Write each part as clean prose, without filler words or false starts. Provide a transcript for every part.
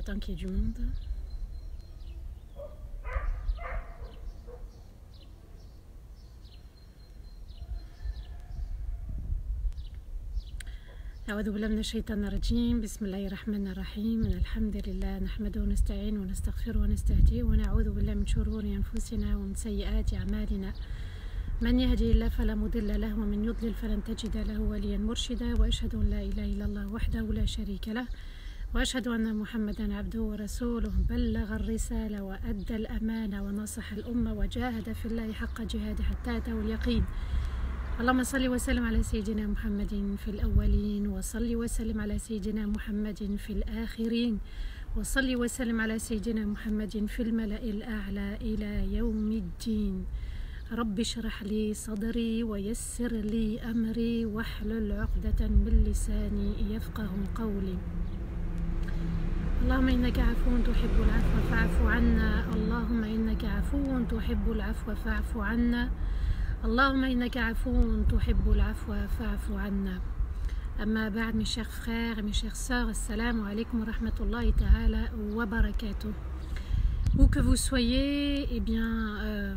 Tant qu'il y ait du monde. أعوذ بالله من الشيطان الرجيم. بسم الله الرحمن الرحيم. الحمد لله نحمده ونستعينه ونستغفره ونستهديه ونعوذ بالله من شرور أنفسنا ومن سيئات أعمالنا. من يهدي الله فلا مضل له ومن يضلل فلن تجد له وليا مرشدا. وأشهد أن لا إله إلا الله وحده لا شريك له وأشهد أن محمدا عبده ورسوله بلغ الرسالة وأدى الأمانة ونصح الأمة وجاهد في الله حق جهاده حتى أتاه اليقين. اللهم صل وسلم على سيدنا محمد في الأولين وصل وسلم على سيدنا محمد في الآخرين وصل وسلم على سيدنا محمد في الملأ الأعلى إلى يوم الدين. رب اشرح لي صدري ويسر لي أمري واحلل عقدة من لساني يفقه قولي. اللهم إنك عفو تحب العفو فاعف عنا. اللهم إنك عفو تحب العفو فاعف عنا. اللهم إنك عفو تحب العفو فاعف عنا. أما بعد mes chers frères et mes chères sœurs, assalamu alaikum wa rahmatullahi ta'ala wa barakatuh. Où que vous soyez, eh bien,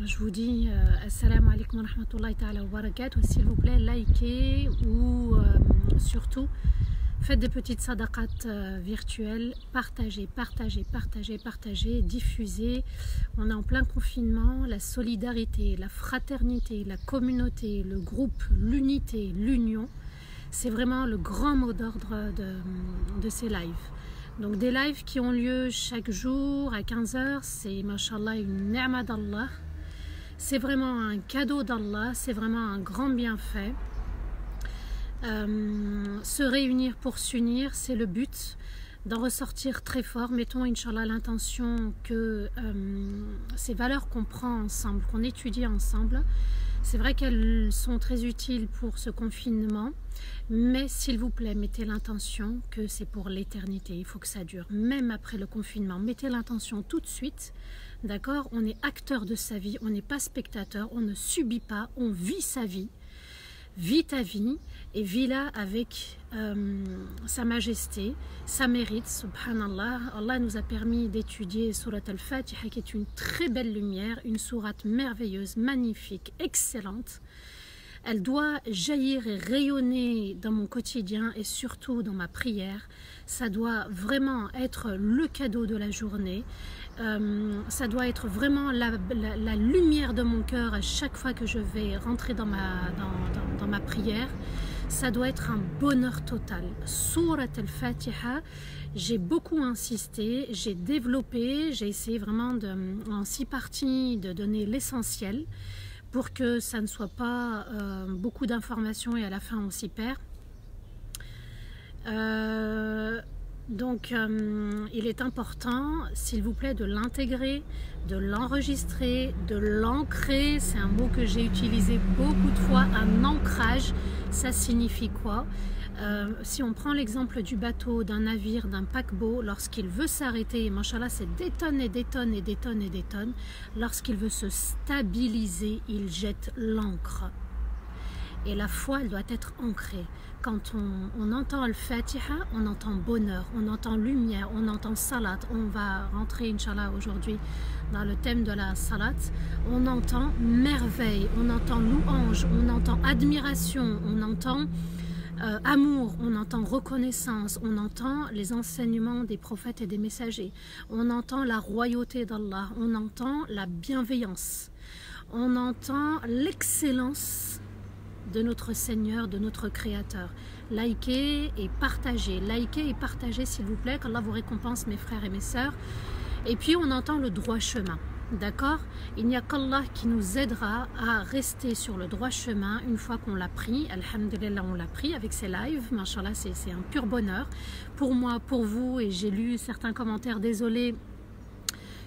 je vous dis assalamu alaikum wa rahmatullahi ta'ala wa barakatuh. S'il vous plaît, likez ou surtout faites des petites sadaqat virtuelles, partagez, diffusez. On est en plein confinement, la solidarité, la fraternité, la communauté, le groupe, l'unité, l'union, c'est vraiment le grand mot d'ordre de ces lives. Donc des lives qui ont lieu chaque jour à 15 h, c'est mashallah une ni'ma d'Allah. C'est vraiment un cadeau d'Allah, c'est vraiment un grand bienfait. Se réunir pour s'unir, c'est le but, d'en ressortir très fort. Mettons Inch'Allah l'intention que ces valeurs qu'on prend ensemble, qu'on étudie ensemble, c'est vrai qu'elles sont très utiles pour ce confinement, mais s'il vous plaît, mettez l'intention que c'est pour l'éternité, il faut que ça dure, même après le confinement. Mettez l'intention tout de suite, d'accord? On est acteur de sa vie, on n'est pas spectateur, on ne subit pas, on vit sa vie. Vis ta vie et vis-la avec sa majesté, sa mérite, subhanallah. Allah nous a permis d'étudier Surat al-Fatiha qui est une très belle lumière, une sourate merveilleuse, magnifique, excellente. Elle doit jaillir et rayonner dans mon quotidien et surtout dans ma prière. Ça doit vraiment être le cadeau de la journée. Ça doit être vraiment la lumière de mon cœur à chaque fois que je vais rentrer dans ma prière. Ça doit être un bonheur total. Surat al-Fatiha, j'ai beaucoup insisté, j'ai développé, j'ai essayé vraiment en 6 parties de donner l'essentiel pour que ça ne soit pas beaucoup d'informations et à la fin on s'y perd. Donc il est important, s'il vous plaît, de l'intégrer, de l'enregistrer, de l'ancrer. C'est un mot que j'ai utilisé beaucoup de fois, un ancrage. Ça signifie quoi? Si on prend l'exemple du bateau, d'un navire, d'un paquebot, lorsqu'il veut s'arrêter, et machallah c'est des tonnes et des tonnes et des tonnes et des tonnes, lorsqu'il veut se stabiliser, il jette l'ancre. Et la foi, elle doit être ancrée. Quand on entend le Fatiha, on entend bonheur, on entend lumière, on entend salat. On va rentrer, Inch'Allah, aujourd'hui dans le thème de la salat. On entend merveille, on entend louange, on entend admiration, on entend amour, on entend reconnaissance, on entend les enseignements des prophètes et des messagers. On entend la royauté d'Allah, on entend la bienveillance, on entend l'excellence de notre Seigneur, de notre Créateur. Likez et partagez, s'il vous plaît, qu'Allah vous récompense mes frères et mes sœurs. Et puis on entend le droit chemin, d'accord? Il n'y a qu'Allah qui nous aidera à rester sur le droit chemin une fois qu'on l'a pris. Alhamdulillah, on l'a pris avec ces lives, machallah, c'est un pur bonheur pour moi, pour vous. Et j'ai lu certains commentaires, désolé,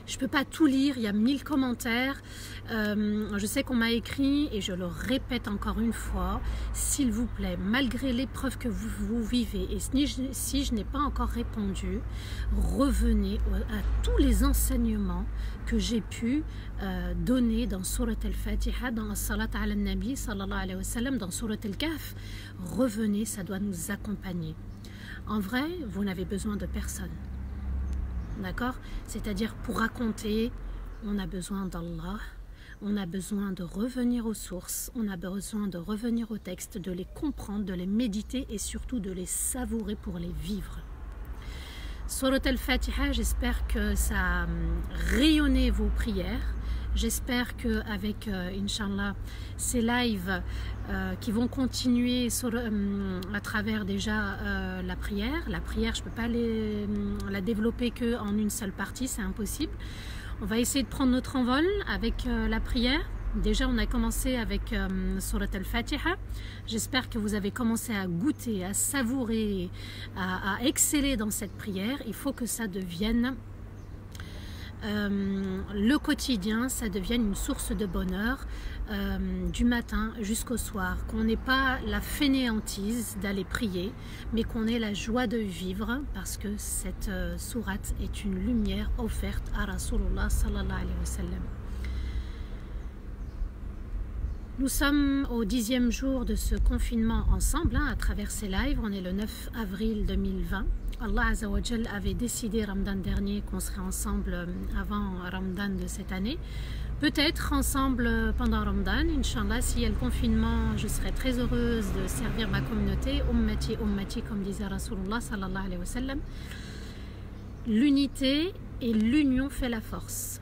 je ne peux pas tout lire, il y a 1000 commentaires. Je sais qu'on m'a écrit et je le répète encore une fois, s'il vous plaît, malgré l'épreuve que vous vivez et si je n'ai pas encore répondu, revenez à tous les enseignements que j'ai pu donner dans Surat al-Fatiha, dans Salat al-Nabi sallallahu alayhi wa sallam, dans Surat al-Kahf. Revenez, ça doit nous accompagner. En vrai, vous n'avez besoin de personne. d'accord? C'est-à-dire pour raconter, on a besoin d'Allah, on a besoin de revenir aux sources, on a besoin de revenir aux textes, de les comprendre, de les méditer et surtout de les savourer pour les vivre. Surat al-Fatiha, j'espère que ça a rayonné vos prières. J'espère qu'avec, Inch'Allah, ces lives qui vont continuer à travers déjà la prière. La prière, je ne peux pas la développer qu'en une seule partie, c'est impossible. On va essayer de prendre notre envol avec la prière. Déjà, on a commencé avec Surat al-Fatiha. J'espère que vous avez commencé à goûter, à savourer, à exceller dans cette prière. Il faut que ça devienne le quotidien, ça devienne une source de bonheur du matin jusqu'au soir. Qu'on n'ait pas la fainéantise d'aller prier, mais qu'on ait la joie de vivre, parce que cette sourate est une lumière offerte à Rasulullah sallallahu alayhi wa sallam. Nous sommes au 10e jour de ce confinement ensemble, à travers ces lives. On est le 9 avril 2020. Allah Azza wa Jal avait décidé Ramadan dernier qu'on serait ensemble avant Ramadan de cette année. Peut-être ensemble pendant Ramadan, Inch'Allah, s'il y a le confinement, je serai très heureuse de servir ma communauté. Ummati, ummati, comme disait Rasulullah sallallahu alayhi wa sallam. L'unité et l'union fait la force.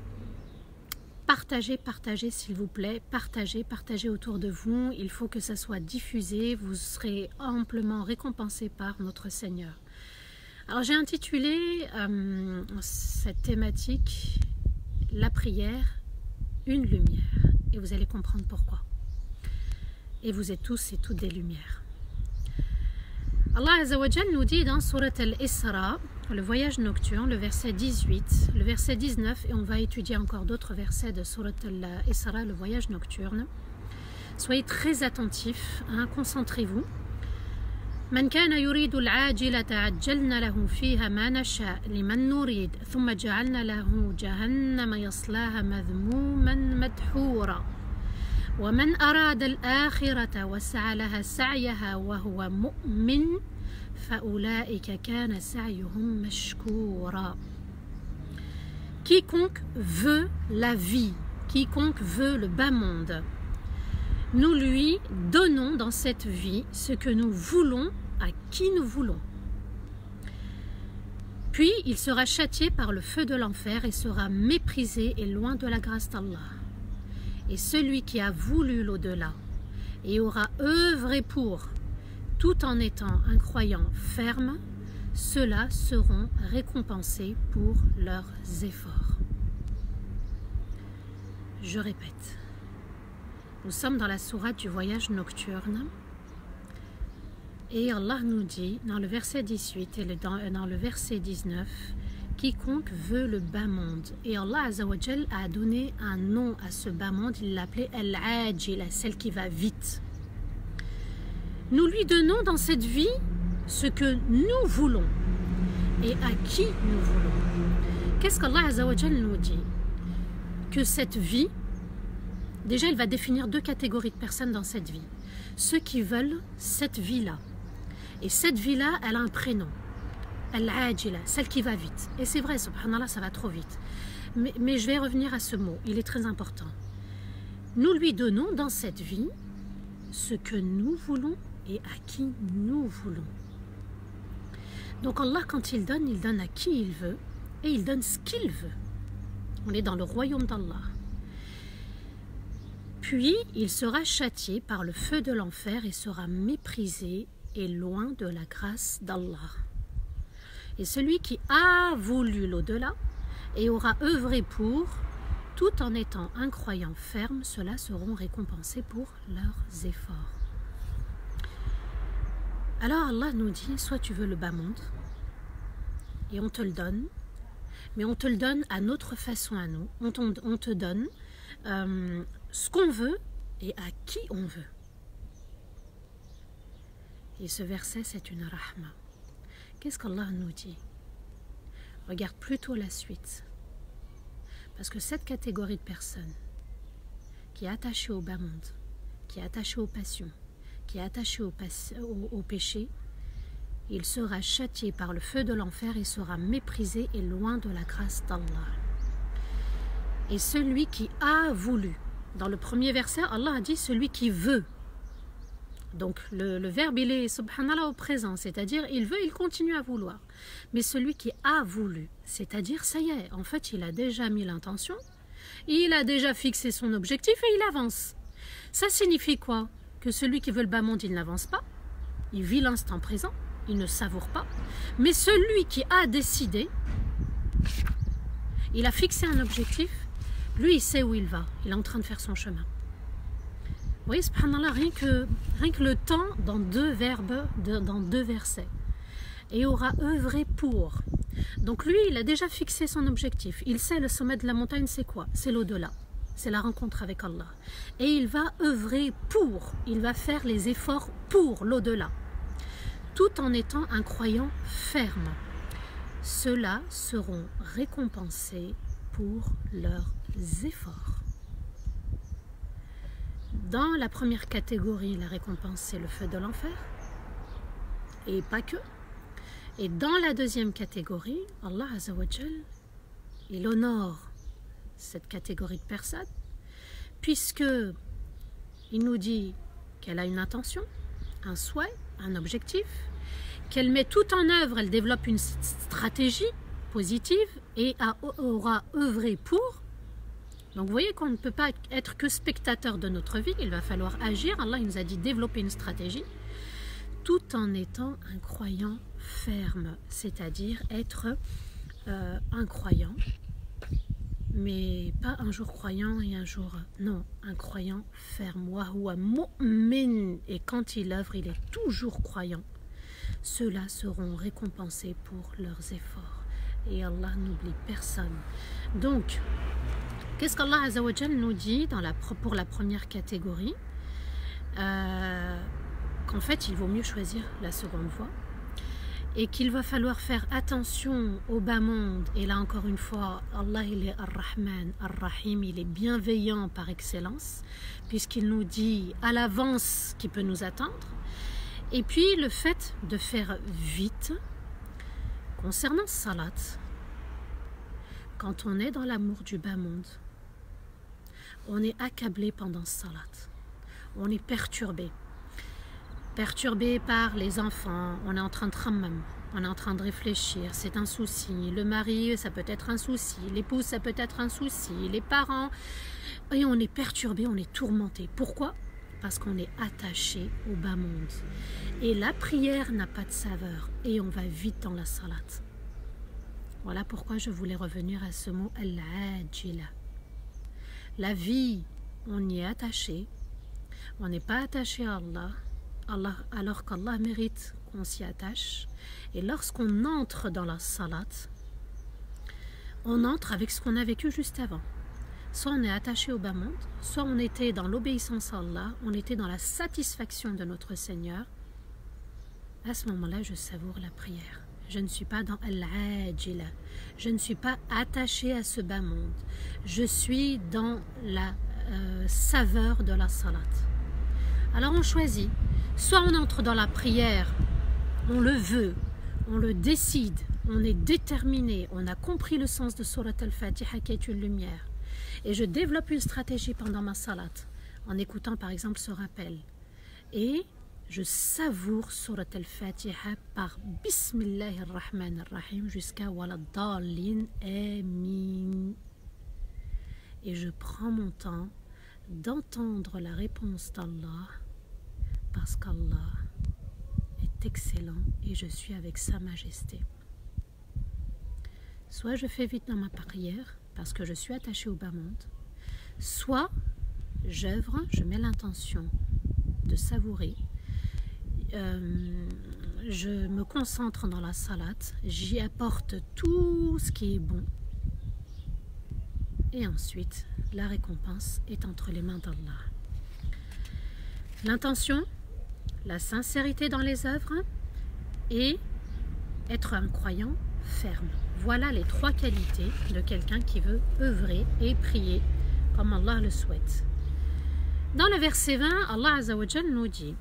Partagez, partagez s'il vous plaît, partagez, partagez autour de vous, il faut que ça soit diffusé, vous serez amplement récompensé par notre Seigneur. Alors j'ai intitulé cette thématique, la prière, une lumière, et vous allez comprendre pourquoi. Et vous êtes tous et toutes des lumières. Allah Azza wa Jal nous dit dans Surat al-Isra, le voyage nocturne, le verset 18, le verset 19, et on va étudier encore d'autres versets de Surat al-Isra, le voyage nocturne. Soyez très attentifs, concentrez-vous. من كان يريد العاجلة عجلنا له فيها ما نشاء لمن نريد ثم جعلنا له جهنم يصلاها مذموما مدحورا ومن أراد الآخرة وسعى لها سعيها وهو مؤمن فأولئك كان سعيهم مشكورا. Quiconque veut la vie, quiconque veut le bas monde, nous lui donnons dans cette vie ce que nous voulons à qui nous voulons. Puis il sera châtié par le feu de l'enfer et sera méprisé et loin de la grâce d'Allah. Et celui qui a voulu l'au-delà et aura œuvré pour, tout en étant un croyant ferme, ceux-là seront récompensés pour leurs efforts. Je répète. Nous sommes dans la sourate du voyage nocturne et Allah nous dit dans le verset 18 et dans le verset 19, quiconque veut le bas monde. Et Allah Azza wa Jal a donné un nom à ce bas monde, il l'appelait Al-Ajila, celle qui va vite. Nous lui donnons dans cette vie ce que nous voulons et à qui nous voulons. Qu'est-ce qu'Allah Azza wa Jal nous dit? Que cette vie, déjà, il va définir deux catégories de personnes dans cette vie. Ceux qui veulent cette vie-là. Et cette vie-là, elle a un prénom. Al-Ajila, celle qui va vite. Et c'est vrai, subhanallah, ça va trop vite. Mais je vais revenir à ce mot, il est très important. Nous lui donnons dans cette vie ce que nous voulons et à qui nous voulons. Donc Allah, quand il donne à qui il veut et il donne ce qu'il veut. On est dans le royaume d'Allah. Puis il sera châtié par le feu de l'enfer et sera méprisé et loin de la grâce d'Allah. Et celui qui a voulu l'au-delà et aura œuvré pour, tout en étant un croyant ferme, ceux-là seront récompensés pour leurs efforts. Alors Allah nous dit, soit tu veux le bas monde, et on te le donne, mais on te le donne à notre façon à nous, on te donne ce qu'on veut et à qui on veut. Et ce verset, c'est une rahma. Qu'est-ce qu'Allah nous dit? Regarde plutôt la suite. Parce que cette catégorie de personnes qui est attachée au bas monde, qui est attachée aux passions, qui est attachée au péché, il sera châtié par le feu de l'enfer et sera méprisé et loin de la grâce d'Allah. Et celui qui a voulu, dans le premier verset, Allah a dit celui qui veut. Donc le verbe il est subhanallah au présent, c'est-à-dire il veut, il continue à vouloir. Mais celui qui a voulu, c'est-à-dire ça y est, en fait il a déjà mis l'intention, il a déjà fixé son objectif et il avance. Ça signifie quoi? Que celui qui veut le bas monde, il n'avance pas, il vit l'instant présent, il ne savoure pas. Mais celui qui a décidé, il a fixé un objectif, lui il sait où il va, il est en train de faire son chemin. Vous voyez, subhanallah, rien que le temps dans deux verbes, dans deux versets. Et aura œuvré pour. Donc lui, il a déjà fixé son objectif. Il sait le sommet de la montagne, c'est quoi? C'est l'au-delà. C'est la rencontre avec Allah. Et il va œuvrer pour. Il va faire les efforts pour l'au-delà. Tout en étant un croyant ferme. Ceux-là seront récompensés pour leurs efforts. Dans la première catégorie, la récompense, c'est le feu de l'enfer. Et pas que. Et dans la deuxième catégorie, Allah Azza wa Jal, il honore cette catégorie de personnes, puisque il nous dit qu'elle a une intention, un souhait, un objectif, qu'elle met tout en œuvre, elle développe une stratégie positive et aura œuvré pour. Donc vous voyez qu'on ne peut pas être que spectateur de notre vie, il va falloir agir. Allah il nous a dit développer une stratégie, tout en étant un croyant ferme, c'est-à-dire être un croyant, mais pas un jour croyant et un jour... Non, un croyant ferme. Wa huwa mu'min. Et quand il œuvre, il est toujours croyant. Ceux-là seront récompensés pour leurs efforts. Et Allah n'oublie personne. Donc, qu'est-ce qu'Allah Azza wa Jal nous dit pour la première catégorie? Qu'en fait, il vaut mieux choisir la seconde voie. Et qu'il va falloir faire attention au bas monde. Et là encore une fois, Allah il est Ar-Rahman, Ar-Rahim, il est bienveillant par excellence, puisqu'il nous dit à l'avance qui peut nous attendre. Et puis le fait de faire vite, concernant Salat, quand on est dans l'amour du bas monde, on est accablé pendant Salat, on est perturbé par les enfants, on est en train de tramam, on est en train de réfléchir, c'est un souci, le mari ça peut être un souci, l'épouse ça peut être un souci, les parents, et on est perturbé, on est tourmenté. Pourquoi? Parce qu'on est attaché au bas monde. Et la prière n'a pas de saveur, et on va vite dans la salat. Voilà pourquoi je voulais revenir à ce mot al-ajila. La vie, on y est attaché, on n'est pas attaché à Allah, alors qu'Allah mérite qu'on s'y attache. Et lorsqu'on entre dans la salat, on entre avec ce qu'on a vécu juste avant. Soit on est attaché au bas monde, soit on était dans l'obéissance à Allah, on était dans la satisfaction de notre Seigneur. À ce moment-là, je savoure la prière. Je ne suis pas dans al-ajila, je ne suis pas attaché à ce bas monde. Je suis dans la saveur de la salat. Alors on choisit. Soit on entre dans la prière, on le veut, on le décide, on est déterminé, on a compris le sens de Surat al-Fatiha qui est une lumière. Et je développe une stratégie pendant ma salat, en écoutant par exemple ce rappel. Et je savoure Surat al-Fatiha par Bismillahir-Rahmanir-Rahim jusqu'à Waladdallin Amin. Et je prends mon temps d'entendre la réponse d'Allah, parce qu'Allah est excellent et je suis avec sa majesté. Soit je fais vite dans ma prière parce que je suis attachée au bas monde, soit j'œuvre, je mets l'intention de savourer, je me concentre dans la salat, j'y apporte tout ce qui est bon et ensuite la récompense est entre les mains d'Allah. L'intention, la sincérité dans les œuvres et être un croyant ferme. Voilà les trois qualités de quelqu'un qui veut œuvrer et prier comme Allah le souhaite. Dans le verset 20, Allah Azza wa Jal nous dit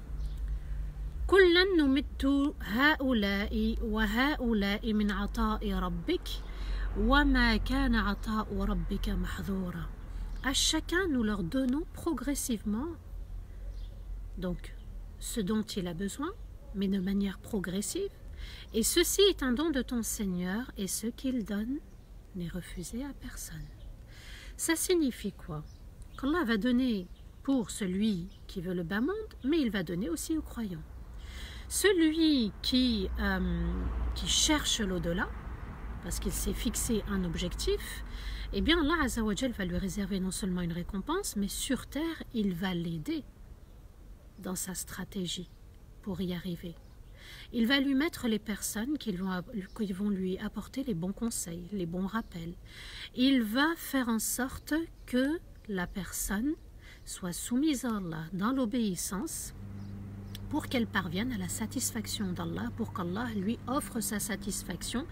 كلا نمد هؤلاء وهؤلاء من عطاء ربك وما كان عطاء ربك محظورا. À chacun, nous leur donnons progressivement donc ce dont il a besoin, mais de manière progressive. Et ceci est un don de ton Seigneur, et ce qu'il donne n'est refusé à personne. Ça signifie quoi? Qu'Allah va donner pour celui qui veut le bas monde, mais il va donner aussi aux croyants. Celui qui cherche l'au-delà, parce qu'il s'est fixé un objectif, eh bien Allah Azza wa Jal va lui réserver non seulement une récompense, mais sur terre, il va l'aider dans sa stratégie pour y arriver. Il va lui mettre les personnes qui vont lui apporter les bons conseils, les bons rappels. Il va faire en sorte que la personne soit soumise à Allah dans l'obéissance pour qu'elle parvienne à la satisfaction d'Allah, pour qu'Allah lui offre sa satisfaction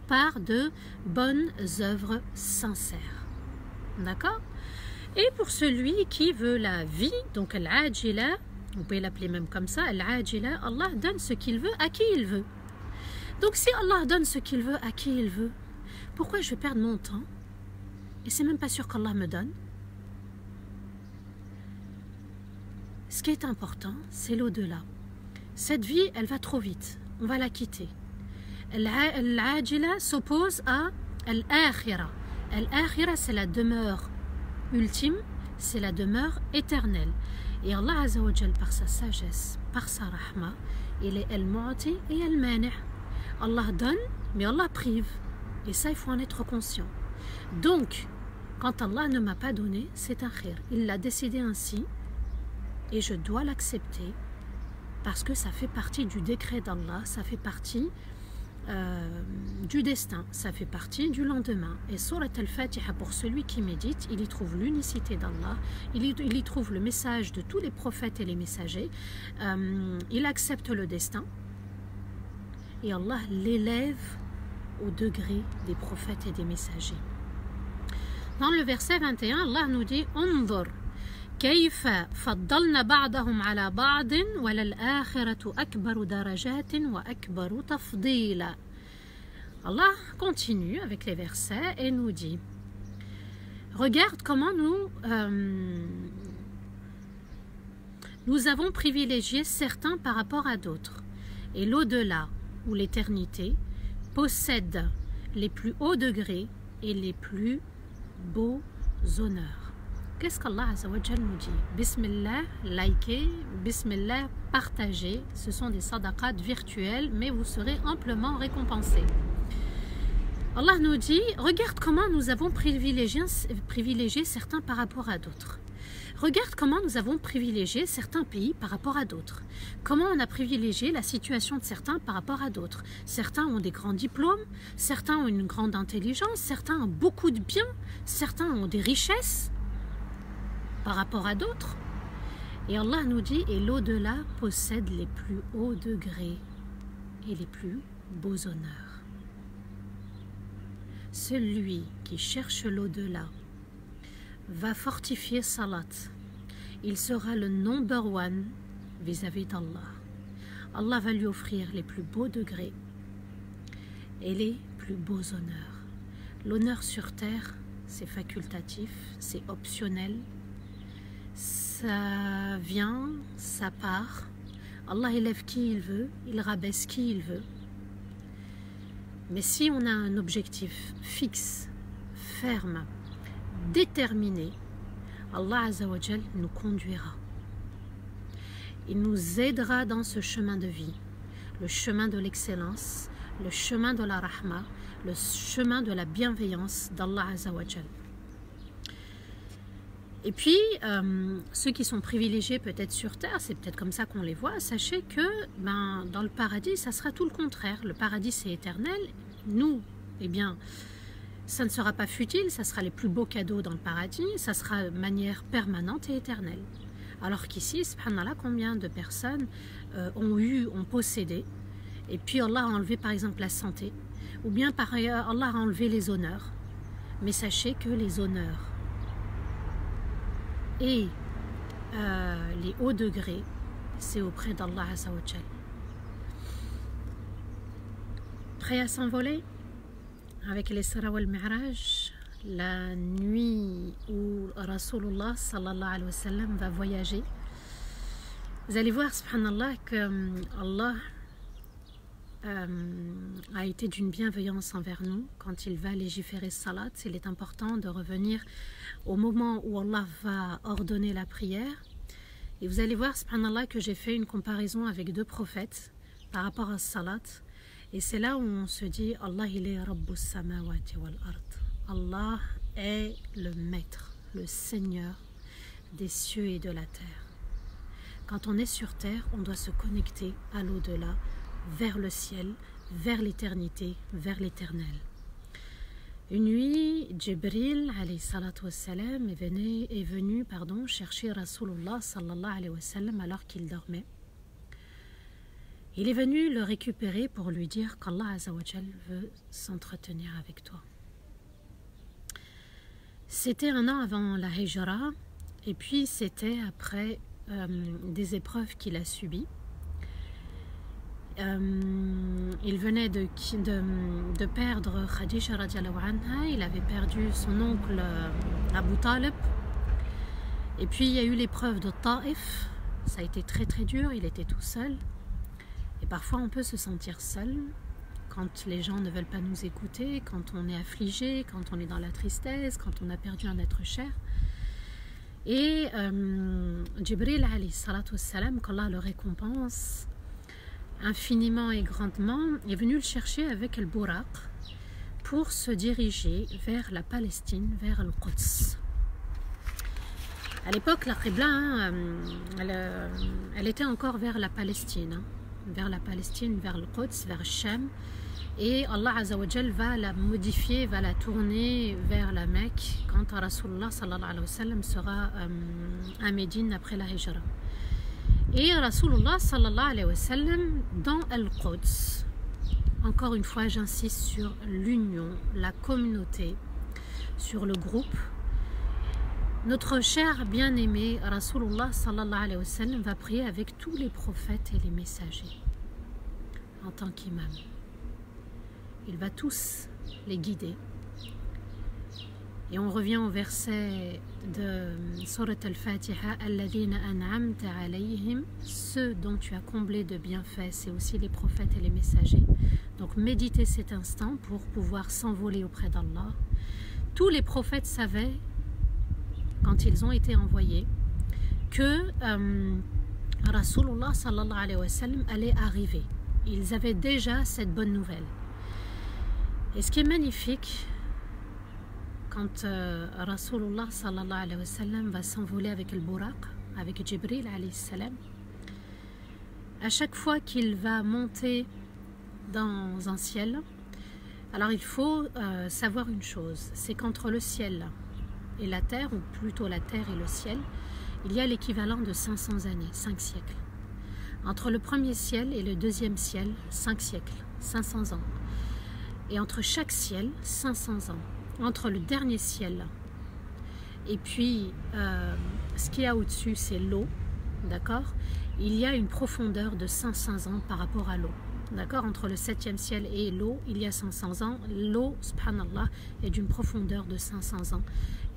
par de bonnes œuvres sincères. D'accord? Et pour celui qui veut la vie, donc al-ajila, vous pouvez l'appeler même comme ça, al-ajila, Allah donne ce qu'il veut à qui il veut. Donc si Allah donne ce qu'il veut à qui il veut, pourquoi je vais perdre mon temps? Et c'est même pas sûr qu'Allah me donne. Ce qui est important, c'est l'au-delà. Cette vie, elle va trop vite. On va la quitter. Al-ajila s'oppose à al-akhira. Al-akhira, c'est la demeure ultime, c'est la demeure éternelle. Et Allah Azza wa Jal, par sa sagesse, par sa rahma, il est al-mu'ti et al-mani'. Allah donne, mais Allah prive. Et ça, il faut en être conscient. Donc, quand Allah ne m'a pas donné, c'est un khir. Il l'a décidé ainsi. Et je dois l'accepter parce que ça fait partie du décret d'Allah, ça fait partie du destin, ça fait partie du lendemain. Et Surat al-Fatiha, pour celui qui médite, il y trouve l'unicité d'Allah, il y trouve le message de tous les prophètes et les messagers, il accepte le destin et Allah l'élève au degré des prophètes et des messagers. Dans le verset 21, Allah nous dit « Unzur » كيف فضلنا بعضهم على بعض وللآخرة أكبر درجات وأكبر تفضيلا. Allah continue avec les versets et nous dit regarde comment nous avons privilégié certains par rapport à d'autres, et l'au-delà ou l'éternité possède les plus hauts degrés et les plus beaux honneurs. Qu'est-ce qu'Allah Azza wa Jal nous dit? Bismillah, likez, Bismillah, partagez. Ce sont des sadaqat virtuels, mais vous serez amplement récompensés. Allah nous dit, regarde comment nous avons privilégié certains par rapport à d'autres. Regarde comment nous avons privilégié certains pays par rapport à d'autres. Comment on a privilégié la situation de certains par rapport à d'autres. Certains ont des grands diplômes, certains ont une grande intelligence, certains ont beaucoup de biens, certains ont des richesses par rapport à d'autres. Et Allah nous dit, et l'au-delà possède les plus hauts degrés et les plus beaux honneurs. Celui qui cherche l'au-delà va fortifier salat. Il sera le number one vis-à-vis d'Allah. Allah va lui offrir les plus beaux degrés et les plus beaux honneurs. L'honneur sur terre, c'est facultatif, c'est optionnel. Ça vient, ça part. Allah élève qui il veut, il rabaisse qui il veut. Mais si on a un objectif fixe, ferme, déterminé, Allah Azza wa Jal nous conduira. Il nous aidera dans ce chemin de vie, le chemin de l'excellence, le chemin de la rahma, le chemin de la bienveillance d'Allah Azza wa Jal. Et puis, ceux qui sont privilégiés peut-être sur terre, c'est peut-être comme ça qu'on les voit, sachez que dans le paradis, ça sera tout le contraire. Le paradis, c'est éternel. Nous, eh bien, ça ne sera pas futile, ça sera les plus beaux cadeaux dans le paradis, ça sera de manière permanente et éternelle. Alors qu'ici, subhanallah, combien de personnes ont possédé, et puis Allah a enlevé par exemple la santé, ou bien par ailleurs Allah a enlevé les honneurs. Mais sachez que les honneurs et les hauts degrés, c'est auprès d'Allah Azza wa Jal. prêts à s'envoler avec l'Isra wal Mi'raj, la nuit où Rasulullah sallallahu alayhi wa sallam va voyager? Vous allez voir, subhanallah, que Allah a été d'une bienveillance envers nous. Quand il va légiférer salat, il est important de revenir au moment où Allah va ordonner la prière. Et vous allez voir, subhanallah, que j'ai fait une comparaison avec deux prophètes par rapport à salat. Et c'est là où on se dit, Allah il est Rabbus samawati wal ard. Allah est le maître, le Seigneur des cieux et de la terre. Quand on est sur terre, on doit se connecter à l'au-delà, vers le ciel, vers l'éternité, vers l'éternel. Une nuit, Jibril alayhi salatu wassalam est venu chercher Rasulullah sallallahu alayhi wa sallam alors qu'il dormait. Il est venu le récupérer pour lui dire qu'Allah Azza wa Jal veut s'entretenir avec toi. C'était un an avant la Hijra, et puis c'était après des épreuves qu'il a subies. Il venait de perdre Khadija radiallahu anha, il avait perdu son oncle Abu Talib, et puis il y a eu l'épreuve de Taif, ça a été très très dur, il était tout seul. Et parfois on peut se sentir seul quand les gens ne veulent pas nous écouter, quand on est affligé, quand on est dans la tristesse, quand on a perdu un être cher. Et Jibril alayhi salatu wassalam, qu'Allah le récompense infiniment et grandement, est venu le chercher avec le Buraq pour se diriger vers la Palestine, vers le Quds. À l'époque, la Qibla, elle était encore vers la Palestine. Vers le Quds, vers Sham, et Allah Azza wa Jal va la modifier, va la tourner vers la Mecque quand Rasulullah sallallahu alayhi wa sallam sera à Médine après la Hijra. Et Rasulullah sallallahu alayhi wa sallam dans Al-Quds, encore une fois j'insiste sur l'union, la communauté, sur le groupe. Notre cher bien-aimé Rasulullah sallallahu alayhi wa sallam va prier avec tous les prophètes et les messagers en tant qu'imam. Il va tous les guider. Et on revient au verset de Surat Al-Fatiha, Alladhina an'amta alayhim, ceux dont tu as comblé de bienfaits, c'est aussi les prophètes et les messagers. Donc méditez cet instant pour pouvoir s'envoler auprès d'Allah. Tous les prophètes savaient, quand ils ont été envoyés, que Rasulullah sallallahu alayhi wa sallam allait arriver. Ils avaient déjà cette bonne nouvelle. Et ce qui est magnifique, quand Rasulullah sallallahu alayhi wa sallam va s'envoler avec le Buraq, avec Jibril alayhi salam, à chaque fois qu'il va monter dans un ciel, alors il faut savoir une chose, c'est qu'entre le ciel et la terre, ou plutôt la terre et le ciel, il y a l'équivalent de 500 années, 5 siècles. Entre le premier ciel et le deuxième ciel, 5 siècles, 500 ans. Et entre chaque ciel, 500 ans. Entre le dernier ciel et puis ce qu'il y a au-dessus, c'est l'eau, d'accord? Il y a une profondeur de 500 ans par rapport à l'eau. D'accord, entre le 7e ciel et l'eau, il y a 500 ans. L'eau, subhanallah, est d'une profondeur de 500 ans.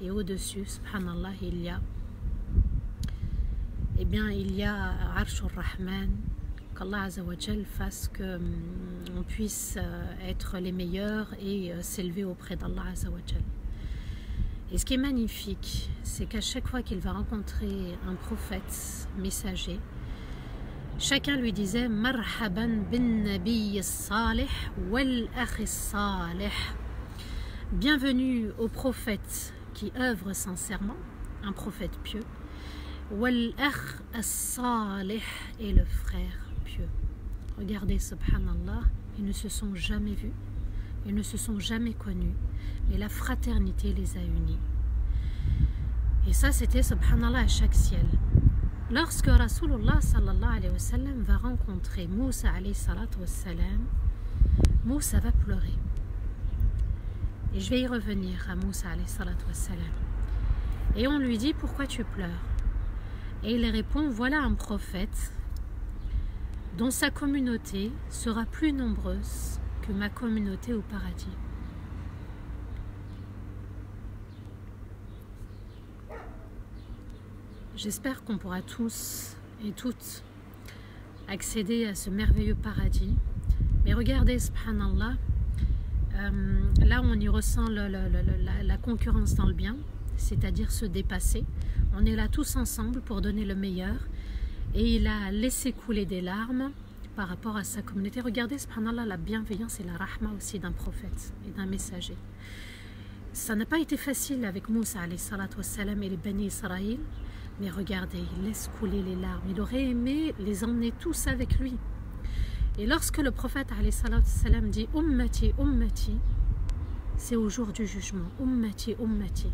Et au-dessus, subhanallah, il y a Arshur Rahman. Qu'Allah Azza wa Jal fasse qu'on puisse être les meilleurs et s'élever auprès d'Allah Azza wa Jal. Et ce qui est magnifique, c'est qu'à chaque fois qu'il va rencontrer un prophète messager, chacun lui disait Marhaban bin Nabi salih wal akhi salih. Bienvenue au prophète qui œuvre sincèrement, un prophète pieux, wal akh salih, et le frère pieux. Regardez, subhanallah, ils ne se sont jamais vus, ils ne se sont jamais connus, mais la fraternité les a unis. Et ça, c'était, subhanallah, à chaque ciel. Lorsque Rasulullah sallallahu alayhi wa sallam va rencontrer Moussa alayhi salatu wa salam, Moussa va pleurer. Et je vais y revenir à Moussa alayhi salatu wa salam. Et on lui dit, pourquoi tu pleures? Et il répond, voilà un prophète dont sa communauté sera plus nombreuse que ma communauté au paradis. J'espère qu'on pourra tous et toutes accéder à ce merveilleux paradis. Mais regardez, subhanallah, là on y ressent la concurrence dans le bien, c'est-à-dire se dépasser. On est là tous ensemble pour donner le meilleur. Et il a laissé couler des larmes par rapport à sa communauté. Regardez, subhanallah, la bienveillance et la rahma aussi d'un prophète et d'un messager. Ça n'a pas été facile avec Moussa alayhi salatu wassalam et les Bani Israël. Mais regardez, il laisse couler les larmes. Il aurait aimé les emmener tous avec lui. Et lorsque le prophète alayhi salatu wassalam dit « Ummati, ummati », c'est au jour du jugement. « Ummati, ummati ».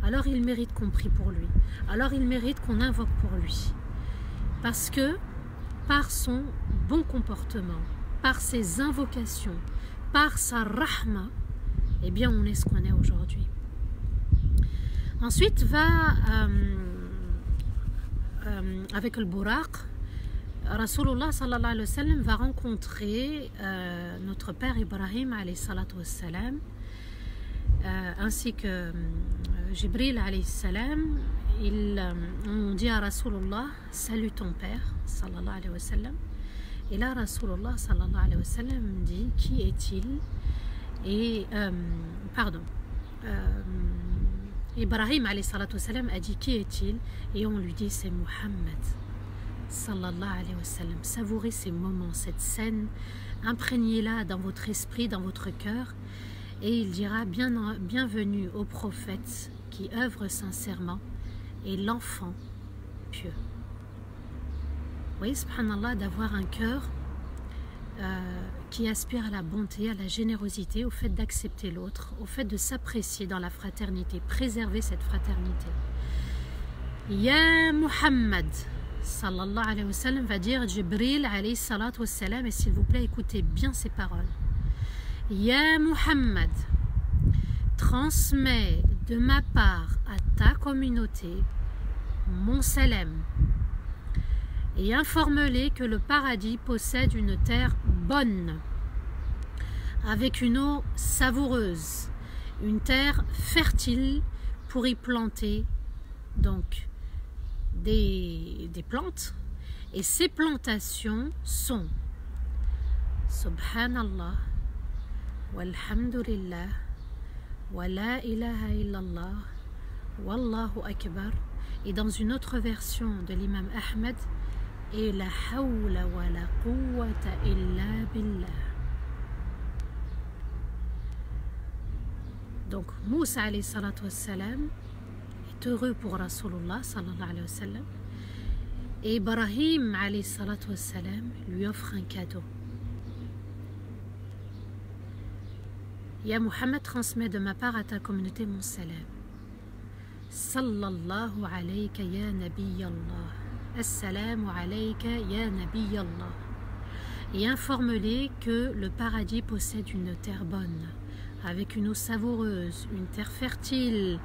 Alors il mérite qu'on prie pour lui. Alors il mérite qu'on invoque pour lui. Parce que par son bon comportement, par ses invocations, par sa rahma, eh bien on est ce qu'on est aujourd'hui. Ensuite avec le Buraq, Rasulullah sallallahu alayhi wa sallam va rencontrer notre père Ibrahim alayhi salatu wassalam, ainsi que Jibril alayhi salam. On dit à Rasulullah, salue ton père sallallahu alayhi wa sallam. Et là Rasulullah sallallahu alayhi wa sallam dit, qui est-il? Et Ibrahim alayhi salatu wassalam a dit, qui est-il? Et on lui dit, c'est Muhammad sallallahu alayhi wa sallam. Savourez ces moments, cette scène, imprégnez-la dans votre esprit, dans votre cœur, et il dira, bienvenue au prophète qui œuvre sincèrement et l'enfant pieux. Vous voyez, subhanallah, d'avoir un cœur qui aspire à la bonté, à la générosité, au fait d'accepter l'autre, au fait de s'apprécier dans la fraternité, préserver cette fraternité. Ya Muhammad sallallahu alayhi wa sallam va dire Jibril alayhi salatu wa salam, et s'il vous plaît écoutez bien ces paroles. Ya Muhammad, transmets de ma part à ta communauté mon salam et informe-les que le paradis possède une terre bonne, avec une eau savoureuse, une terre fertile pour y planter donc des plantes, et ces plantations sont Subhanallah, walhamdulillah, wa la ilaha illallah, wallahu akbar, et dans une autre version de l'imam Ahmed, et la hawla wa la quwwata illa billah. Donc Moussa alayhi salatu wassalam est heureux pour Rasulullah sallallahu alayhi wa sallam, et Ibrahim alayhi salatu wassalam lui offre un cadeau. Ya Muhammad, transmet de ma part à ta communauté mon salam. Sallallahu alayka ya Nabi Allah. Assalamu alayka ya Nabi Allah. Et informe-les que le paradis possède une terre bonne, avec une eau savoureuse, une terre fertile,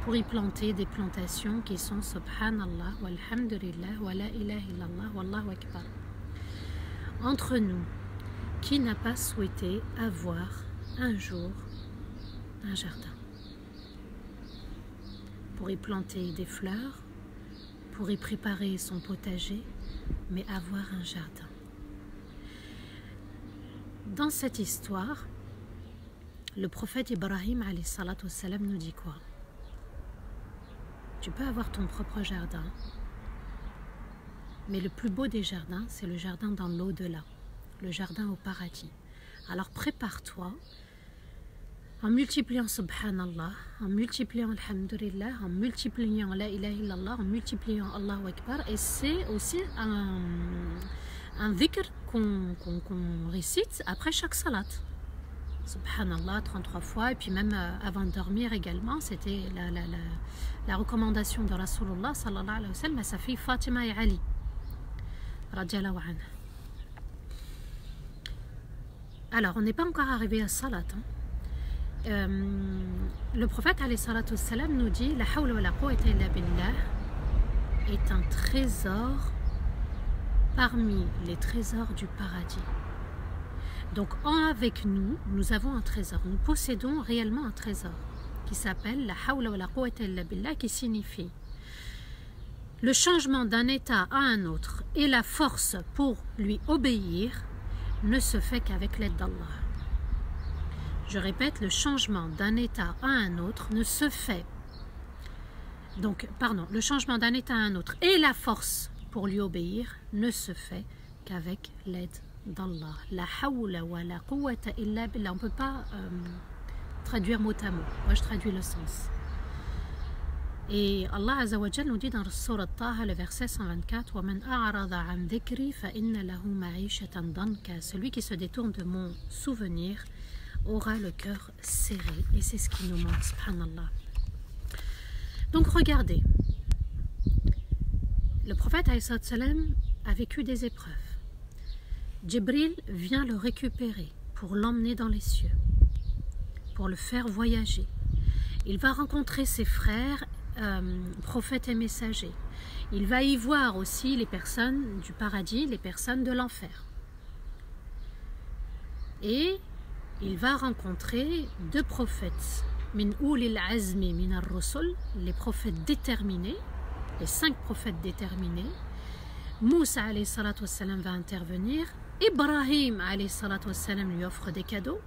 pour y planter des plantations qui sont Subhanallah, walhamdulillah, wa la ilaha illallah, wallahu akbar. Entre nous, qui n'a pas souhaité avoir un jour un jardin, pour y planter des fleurs, pour y préparer son potager, mais avoir un jardin. Dans cette histoire, le prophète Ibrahim alayhi salatu wassalam nous dit quoi? Tu peux avoir ton propre jardin, mais le plus beau des jardins, c'est le jardin dans l'au-delà, le jardin au paradis. Alors prépare-toi en multipliant Subhanallah, en multipliant Alhamdulillah, en multipliant La ilaha illallah, en multipliant Allahu Akbar. Et c'est aussi un dhikr qu'on récite après chaque salat. Subhanallah 33 fois, et puis même avant de dormir également. C'était la recommandation de Rasulullah sallallahu alayhi wa sallam à sa fille Fatima et Ali radiallahu anha. Alors on n'est pas encore arrivé à salat, hein. Le prophète alayhi salatu wassalam nous dit la hawla wa la quwwata illa billah est un trésor parmi les trésors du paradis. Donc avec nous, nous avons un trésor. Nous possédons réellement un trésor qui s'appelle la hawla wa la quwwata illa billah, qui signifie le changement d'un état à un autre et la force pour lui obéir ne se fait qu'avec l'aide d'Allah. Je répète, le changement d'un état à un autre ne se fait. Le changement d'un état à un autre et la force pour lui obéir ne se fait qu'avec l'aide d'Allah. La hawla wa la quwwata illa billah. On ne peut pas traduire mot à mot. Moi, je traduis le sens. Et Allah Azza wa Jal nous dit dans le Surat Taha, le verset 124, وَمَنْ أَعْرَضَ عَنْ ذِكْرِي فَإِنَّ لَهُ مَعِيشَةً ضَنْكًا. Celui qui se détourne de mon souvenir aura le cœur serré. Et c'est ce qui nous manque, subhanallah. Donc regardez, le prophète alayhi salam a vécu des épreuves. Jibril vient le récupérer pour l'emmener dans les cieux, pour le faire voyager. Il va rencontrer ses frères, prophètes et messagers. Il va y voir aussi les personnes du paradis, les personnes de l'enfer. Et il va rencontrer deux prophètes, min ulil azmi min ar-rusul, les prophètes déterminés, les 5 prophètes déterminés. Moussa alayhi salatu wassalam va intervenir. Ibrahim alayhi salatu wassalam lui offre des cadeaux.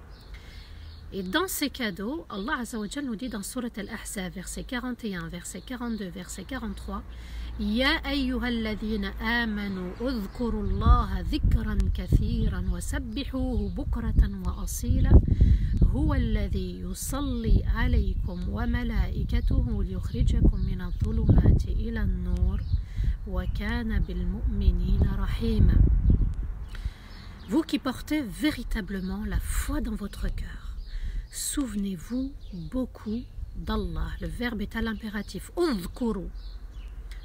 Et dans ces cadeaux, Allah Azza wa Jal nous dit dans Surat Al-Ahzab, verset 41, verset 42, verset 43, Ya ayyuhalladhina amanu udhkurullaha dhikran kathiran wa sabbihuhu bukratan wa asila huwa alladhi yusalli alaykum wa malaikatuhu liyukhrijakum min adh-dhulumati ila an-nur wa kana bil mu'minina rahima. Vous qui portez véritablement la foi dans votre cœur, souvenez-vous beaucoup d'Allah. Le verbe est à l'impératif. Udhkuru.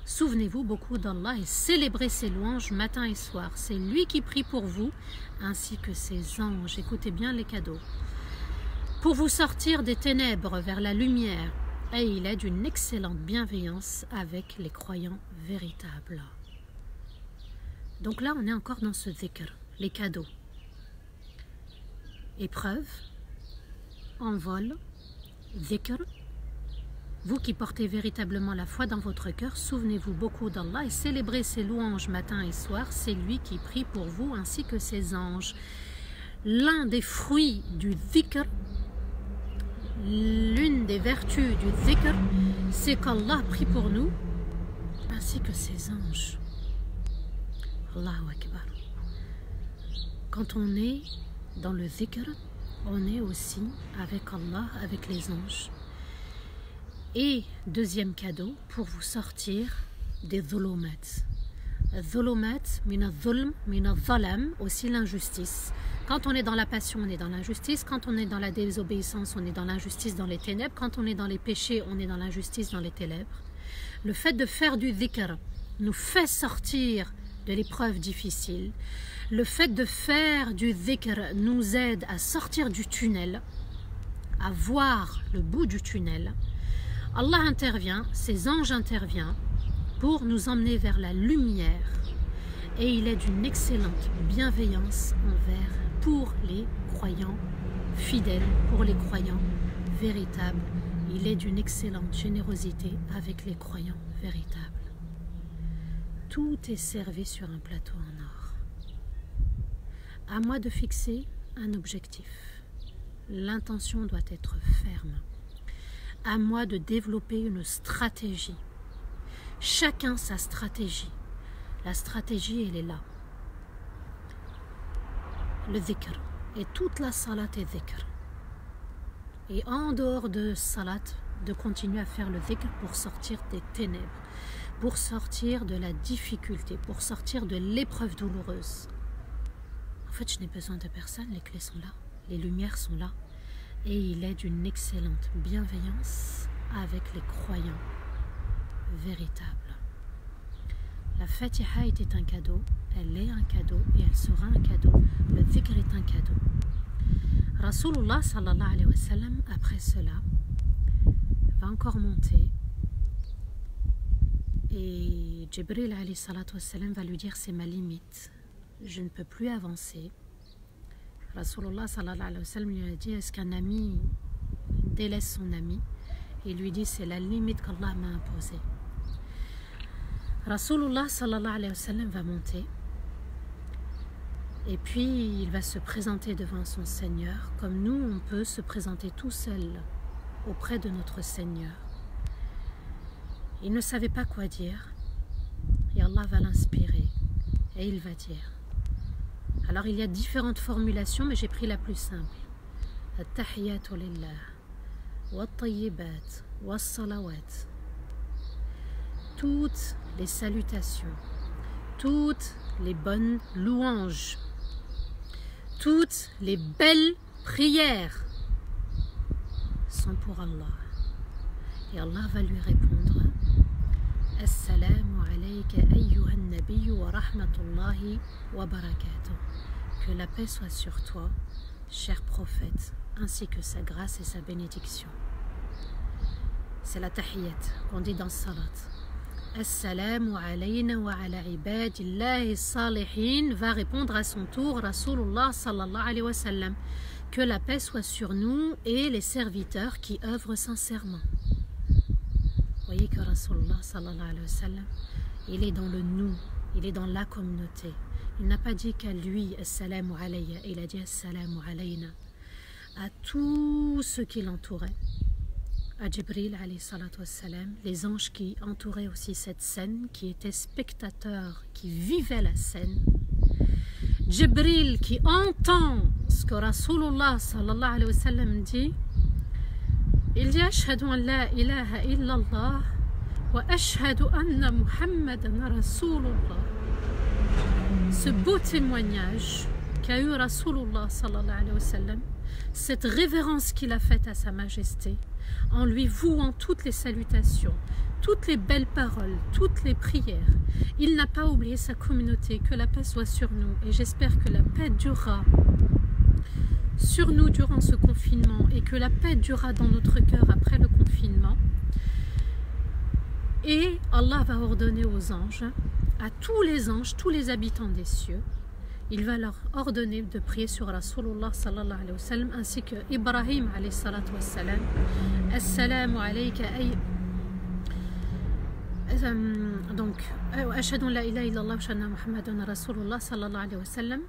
Souvenez-vous beaucoup d'Allah et célébrez ses louanges matin et soir. C'est lui qui prie pour vous, ainsi que ses anges. Écoutez bien les cadeaux. Pour vous sortir des ténèbres vers la lumière, et il est d'une excellente bienveillance avec les croyants véritables. Donc là, on est encore dans ce dhikr, les cadeaux. Épreuve, envol, dhikr. Vous qui portez véritablement la foi dans votre cœur, souvenez-vous beaucoup d'Allah et célébrez ses louanges matin et soir. C'est lui qui prie pour vous ainsi que ses anges. L'un des fruits du dhikr, l'une des vertus du dhikr, c'est qu'Allah prie pour nous ainsi que ses anges. Allahu Akbar. Quand on est dans le dhikr, on est aussi avec Allah, avec les anges. Et deuxième cadeau, pour vous sortir des dhulumat. Dhulumat, min al-dhulm, min al-dhalam, aussi l'injustice. Quand on est dans la passion, on est dans l'injustice. Quand on est dans la désobéissance, on est dans l'injustice, dans les ténèbres. Quand on est dans les péchés, on est dans l'injustice, dans les ténèbres. Le fait de faire du dhikr nous fait sortir de l'épreuve difficile. Le fait de faire du dhikr nous aide à sortir du tunnel, à voir le bout du tunnel. Allah intervient, ses anges interviennent pour nous emmener vers la lumière. Et il est d'une excellente bienveillance pour les croyants fidèles, pour les croyants véritables. Il est d'une excellente générosité avec les croyants véritables. Tout est servi sur un plateau en or. À moi de fixer un objectif. L'intention doit être ferme. À moi de développer une stratégie. Chacun sa stratégie. La stratégie, elle est là. Le dhikr. Et toute la salat est dhikr. Et en dehors de salat, de continuer à faire le dhikr pour sortir des ténèbres, pour sortir de la difficulté, pour sortir de l'épreuve douloureuse. En fait, je n'ai besoin de personne, les clés sont là, les lumières sont là. Et il est d'une excellente bienveillance avec les croyants véritables. La Fatiha était un cadeau, elle est un cadeau et elle sera un cadeau. Le dhikr est un cadeau. Rasulullah sallallahu alayhi wa sallam, après cela, va encore monter et Jibril alayhi salatu wa sallam va lui dire c'est ma limite, je ne peux plus avancer. Rasulullah sallallahu alayhi wa sallam lui a dit, est-ce qu'un ami délaisse son ami? Et il lui dit, c'est la limite qu'Allah m'a imposée. Rasulullah sallallahu alayhi wa sallam va monter et puis il va se présenter devant son Seigneur comme nous on peut se présenter tout seul auprès de notre Seigneur. Il ne savait pas quoi dire et Allah va l'inspirer et il va dire. Alors il y a différentes formulations mais j'ai pris la plus simple. At-tahiyyatu lillah wat-tayyibat was-salawat. Toutes les salutations, toutes les bonnes louanges, toutes les belles prières sont pour Allah. Et Allah va lui répondre: Assalamu alayka ayyuhan nabiyyu wa rahmatullahi wa barakatuh. Que la paix soit sur toi, cher prophète, ainsi que sa grâce et sa bénédiction. C'est la tahiyyat qu'on dit dans Salat. Assalamu alayna wa ala ibadillahi salihin, va répondre à son tour Rasulullah sallallahu alayhi wa sallam. Que la paix soit sur nous et les serviteurs qui œuvrent sincèrement. Vous voyez que Rasulullah sallallahu alayhi wa sallam, il est dans le nous, il est dans la communauté. Il n'a pas dit qu'à lui, Assalamu alayya, il a dit Assalamu alayna, à tous ceux qui l'entouraient. À Jibril alayhi salatu wassalam, les anges qui entouraient aussi cette scène, qui étaient spectateurs, qui vivaient la scène. Jibril qui entend ce que Rasulullah sallallahu alayhi wa sallam dit, il dit Ashhadu an la ilaha illallah wa ashhadu anna Muhammadan Rasulullah. Ce beau témoignage qu'a eu Rasulullah sallallahu alayhi wa sallam, cette révérence qu'il a faite à sa majesté, en lui vouant toutes les salutations, toutes les belles paroles, toutes les prières. Il n'a pas oublié sa communauté, que la paix soit sur nous. Et j'espère que la paix durera sur nous durant ce confinement et que la paix durera dans notre cœur après le confinement. Et Allah va ordonner aux anges, à tous les anges, tous les habitants des cieux, il va leur ordonner de prier sur Rasulullah sallallahu alayhi wa sallam ainsi que Ibrahim alayhi salatu wa sallam. Assalamu alayka ay. Donc, Ashhadu an la ilaha illallah wa ashhadu anna Muhammadan Rasulullah sallallahu alayhi wa sallam.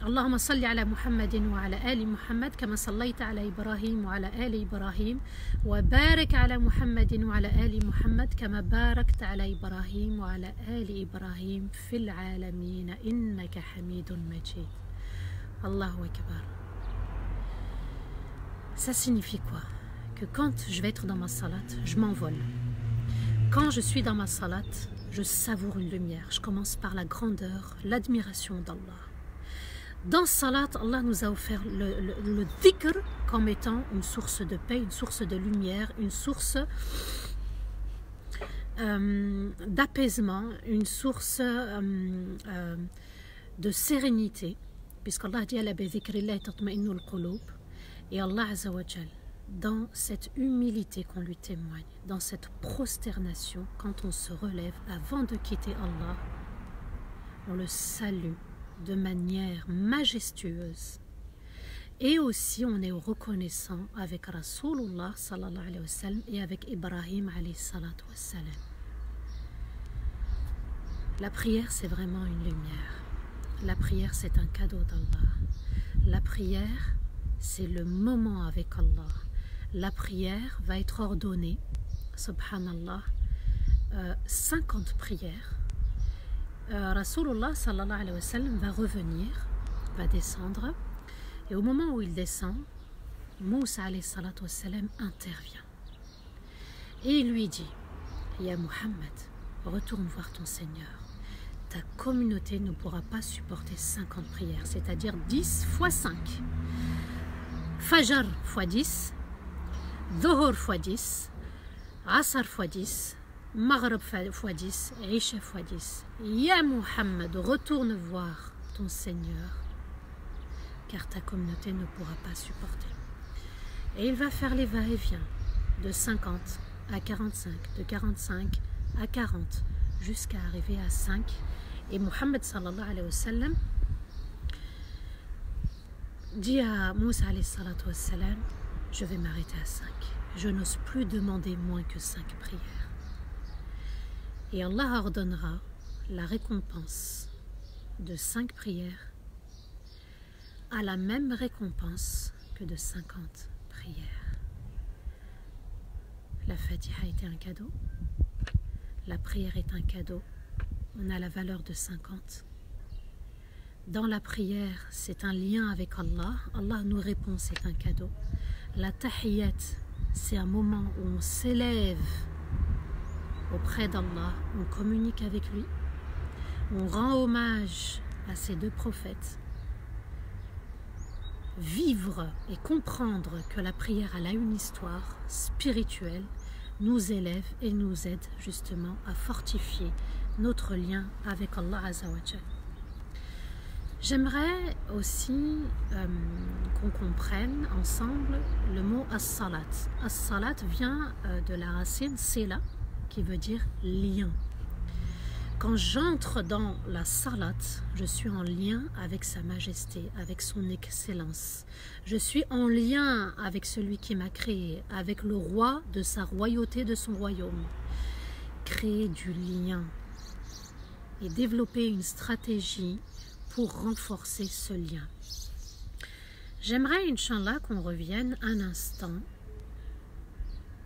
اللهم صل على محمد وعلى آل محمد كما صليت على إبراهيم وعلى آل إبراهيم وبارك على محمد وعلى آل محمد كما باركت على إبراهيم وعلى آل إبراهيم في العالمين إنك حميد مجيد. Allahu Akbar. Ça signifie quoi? Que quand je vais être dans ma salat, je m'envole. Quand je suis dans ma salat, je savoure une lumière. Je commence par la grandeur, l'admiration d'Allah. Dans Salat, Allah nous a offert le dhikr comme étant une source de paix, une source de lumière, une source d'apaisement, une source de sérénité. Puisqu'Allah dit et Allah Azza wa Jal, dans cette humilité qu'on lui témoigne, dans cette prosternation, quand on se relève avant de quitter Allah, on le salue de manière majestueuse. Et aussi on est reconnaissant avec Rasulullah sallallahu alayhi wa sallam et avec Ibrahim alayhi salatu wa sallam. La prière c'est vraiment une lumière. La prière c'est un cadeau d'Allah. La prière c'est le moment avec Allah. La prière va être ordonnée, subhanallah, 50 prières. Rasulullah sallallahu alayhi wa sallam va revenir, va descendre, et au moment où il descend, Moussa alayhi salatu wa sallam intervient. Et il lui dit, Ya Muhammad, retourne voir ton Seigneur. Ta communauté ne pourra pas supporter 50 prières, c'est-à-dire 10 fois 5. Fajr fois 10, Dhuhr fois 10, Asr fois 10, Maghrib fois 10, Isha fois 10. Ya Muhammad, retourne voir ton Seigneur, car ta communauté ne pourra pas supporter. Et il va faire les va-et-vient de 50 à 45, de 45 à 40, jusqu'à arriver à 5. Et Mohammed sallallahu alayhi wa sallam dit à Moussa alayhi salatu wa salam, je vais m'arrêter à 5. Je n'ose plus demander moins que 5 prières. Et Allah ordonnera la récompense de 5 prières à la même récompense que de 50 prières. La Fatiha était un cadeau, la prière est un cadeau, on a la valeur de 50. Dans la prière, c'est un lien avec Allah, Allah nous répond, c'est un cadeau. La tahiyyat, c'est un moment où on s'élève auprès d'Allah, on communique avec lui, on rend hommage à ces 2 prophètes. Vivre et comprendre que la prière elle a une histoire spirituelle nous élève et nous aide justement à fortifier notre lien avec Allah Azza wa Jal. J'aimerais aussi qu'on comprenne ensemble le mot as-salat. As-salat vient de la racine sila qui veut dire lien. Quand j'entre dans la salat, je suis en lien avec sa majesté, avec son excellence. Je suis en lien avec celui qui m'a créé, avec le roi de sa royauté, de son royaume. Créer du lien et développer une stratégie pour renforcer ce lien. J'aimerais, Inch'Allah, qu'on revienne un instant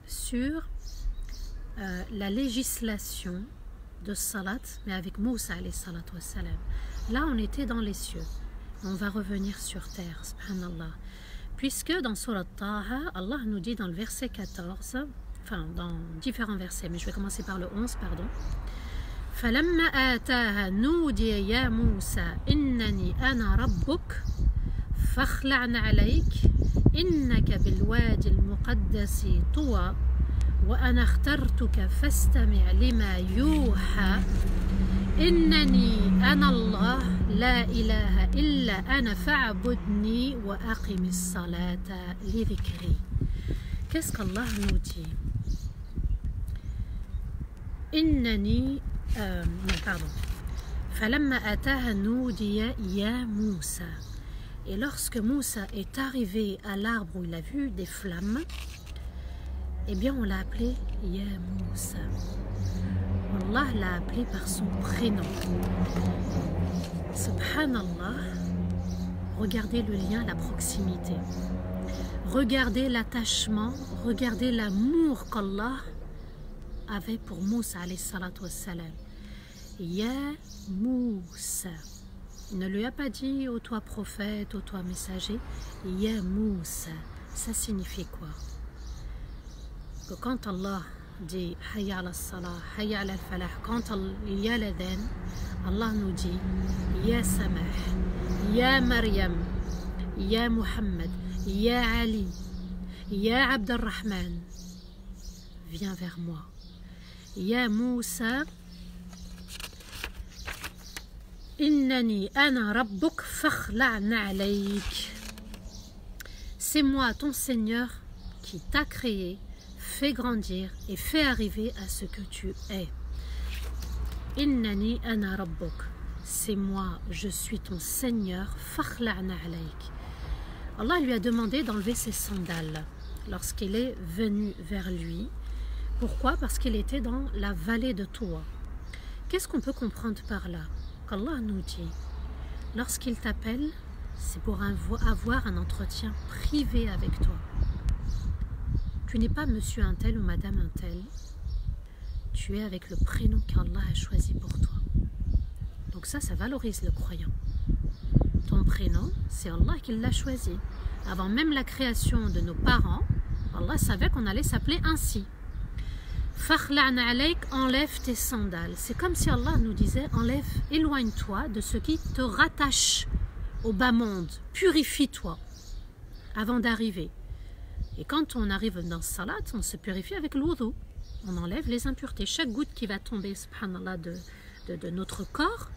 sur la législation de salat, mais avec Moussa alayhi salatu wa salam. Là, on était dans les cieux. On va revenir sur terre, subhanallah. Puisque dans Surat Taha, Allah nous dit dans le verset 14, enfin dans différents versets, mais je vais commencer par le 11, pardon. فَلَمَّا آتَاهَا نُودِيَ يَا مُوسَى إِنَّنِي أَنَا رَبُّكَ فَاخْلَعْ عَلَيْكَ إِنَّكَ بِالْوَادِ الْمُقَدَّسِ طُوًى وأنا اخترتك فاستمع لما يوحى إنني أنا الله لا إله إلا أنا فاعبدني وأقم الصلاة لذكري. Qu'est-ce qu'Allah nous dit? إنني pardon. فلما آتاها نودي يا موسى. Et lorsque Moussa est arrivé à l'arbre où il a vu des flammes, eh bien on l'a appelé Ya Moussa. Allah l'a appelé par son prénom. Subhanallah, regardez le lien, la proximité. Regardez l'attachement, regardez l'amour qu'Allah avait pour Moussa alayhi salatu wa salam. Ya Moussa. Il ne lui a pas dit ô toi prophète, ô toi messager. Ya Moussa. Ça signifie quoi? Que quand Allah dit Hayya ala salah, Hayya ala falah, quand il y a l'adhan, Allah nous dit Ya Samah, Ya Maryam, Ya Muhammad, Ya Ali, Ya Abd al-Rahman, viens vers moi. Ya Moussa, Innani ana rabbuk fakhla'na alayk. C'est moi ton Seigneur qui t'a créé, fait grandir et fait arriver à ce que tu es. Innani ana rabbuk. C'est moi, je suis ton Seigneur. Fakhla'na alayk. Allah lui a demandé d'enlever ses sandales lorsqu'il est venu vers lui. Pourquoi? Parce qu'il était dans la vallée de Toua. Qu'est-ce qu'on peut comprendre par là? Qu'Allah nous dit, lorsqu'il t'appelle, c'est pour avoir un entretien privé avec toi. Tu n'es pas monsieur un tel ou madame un tel. Tu es avec le prénom qu'Allah a choisi pour toi. Donc ça valorise le croyant. Ton prénom, c'est Allah qui l'a choisi. Avant même la création de nos parents, Allah savait qu'on allait s'appeler ainsi. Fakhla'na alayk, enlève tes sandales. C'est comme si Allah nous disait, enlève, éloigne-toi de ce qui te rattache au bas monde. Purifie-toi avant d'arriver. Et quand on arrive dans ce salat, on se purifie avec l'wudu. On enlève les impuretés. Chaque goutte qui va tomber, subhanallah, de notre corps,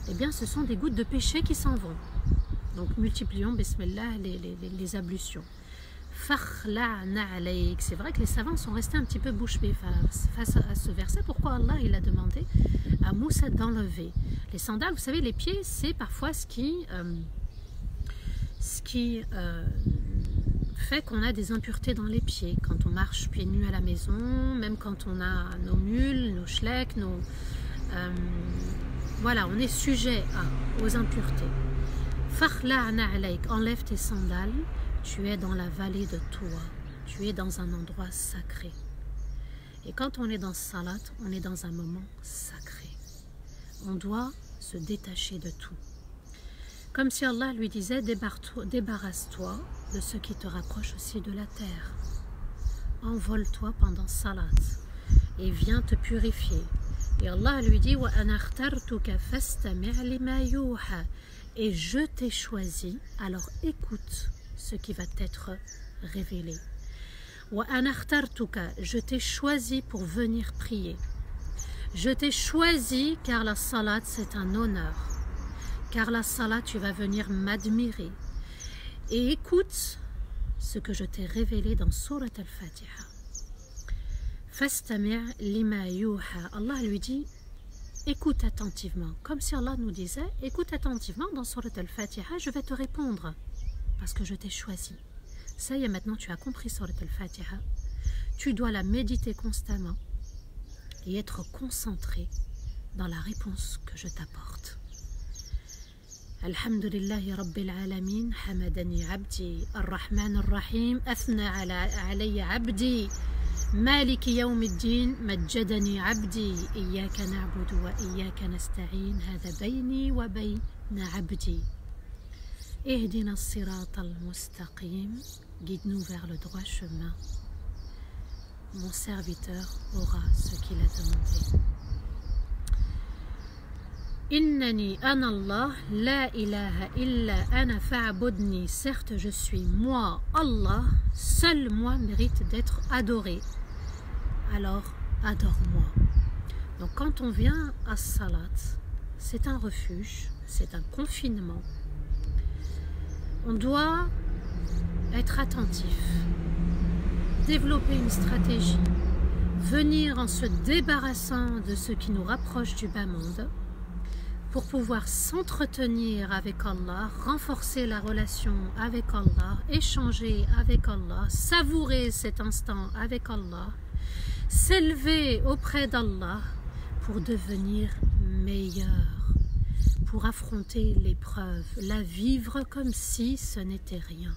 eh bien, ce sont des gouttes de péché qui s'en vont. Donc, multiplions, bismillah, les ablutions. C'est vrai que les savants sont restés un petit peu bouche bée face à ce verset. Pourquoi Allah il a demandé à Moussa d'enlever les sandales? Vous savez, les pieds, c'est parfois ce qui fait qu'on a des impuretés dans les pieds. Quand on marche pieds nus à la maison, même quand on a nos mules, nos schlecks, voilà, on est sujet aux impuretés. Enlève tes sandales, tu es dans la vallée de Touwa, tu es dans un endroit sacré. Et quand on est dans Salat, on est dans un moment sacré. On doit se détacher de tout. Comme si Allah lui disait, débarrasse-toi de ce qui te rapproche aussi de la terre. Envole-toi pendant Salat et viens te purifier. Et Allah lui dit, et je t'ai choisi, alors écoute ce qui va t'être révélé. Je t'ai choisi pour venir prier. Je t'ai choisi car la salat c'est un honneur. Car la salat tu vas venir m'admirer. Et écoute ce que je t'ai révélé dans Surat al-Fatiha. Fastami' lima yuha. Allah lui dit, écoute attentivement. Comme si Allah nous disait, écoute attentivement dans Surat al-Fatiha, je vais te répondre. Parce que je t'ai choisi. Ça y est, maintenant tu as compris Surat al-Fatiha. Tu dois la méditer constamment et être concentré dans la réponse que je t'apporte. Alhamdulillahi Rabbil Alamin, Hamadani Abdi, Ar-Rahman Ar-Rahim, Athna alayya Abdi, Maliki Yawmiddin, Majjadani Abdi, Iyaka na'budu wa Iyaka nasta'in, Hada bayni wa bayna Abdi. Ihdina as-sirat al-mustaqim, guide-nous vers le droit chemin. Mon serviteur aura ce qu'il a demandé. Innani ana Allah, la ilaha illa ana fa'budni. Certes, je suis moi, Allah, seul moi mérite d'être adoré. Alors, adore-moi. Donc, quand on vient à Salat, c'est un refuge, c'est un confinement. On doit être attentif, développer une stratégie, venir en se débarrassant de ce qui nous rapproche du bas monde pour pouvoir s'entretenir avec Allah, renforcer la relation avec Allah, échanger avec Allah, savourer cet instant avec Allah, s'élever auprès d'Allah pour devenir meilleur, pour affronter l'épreuve, la vivre comme si ce n'était rien.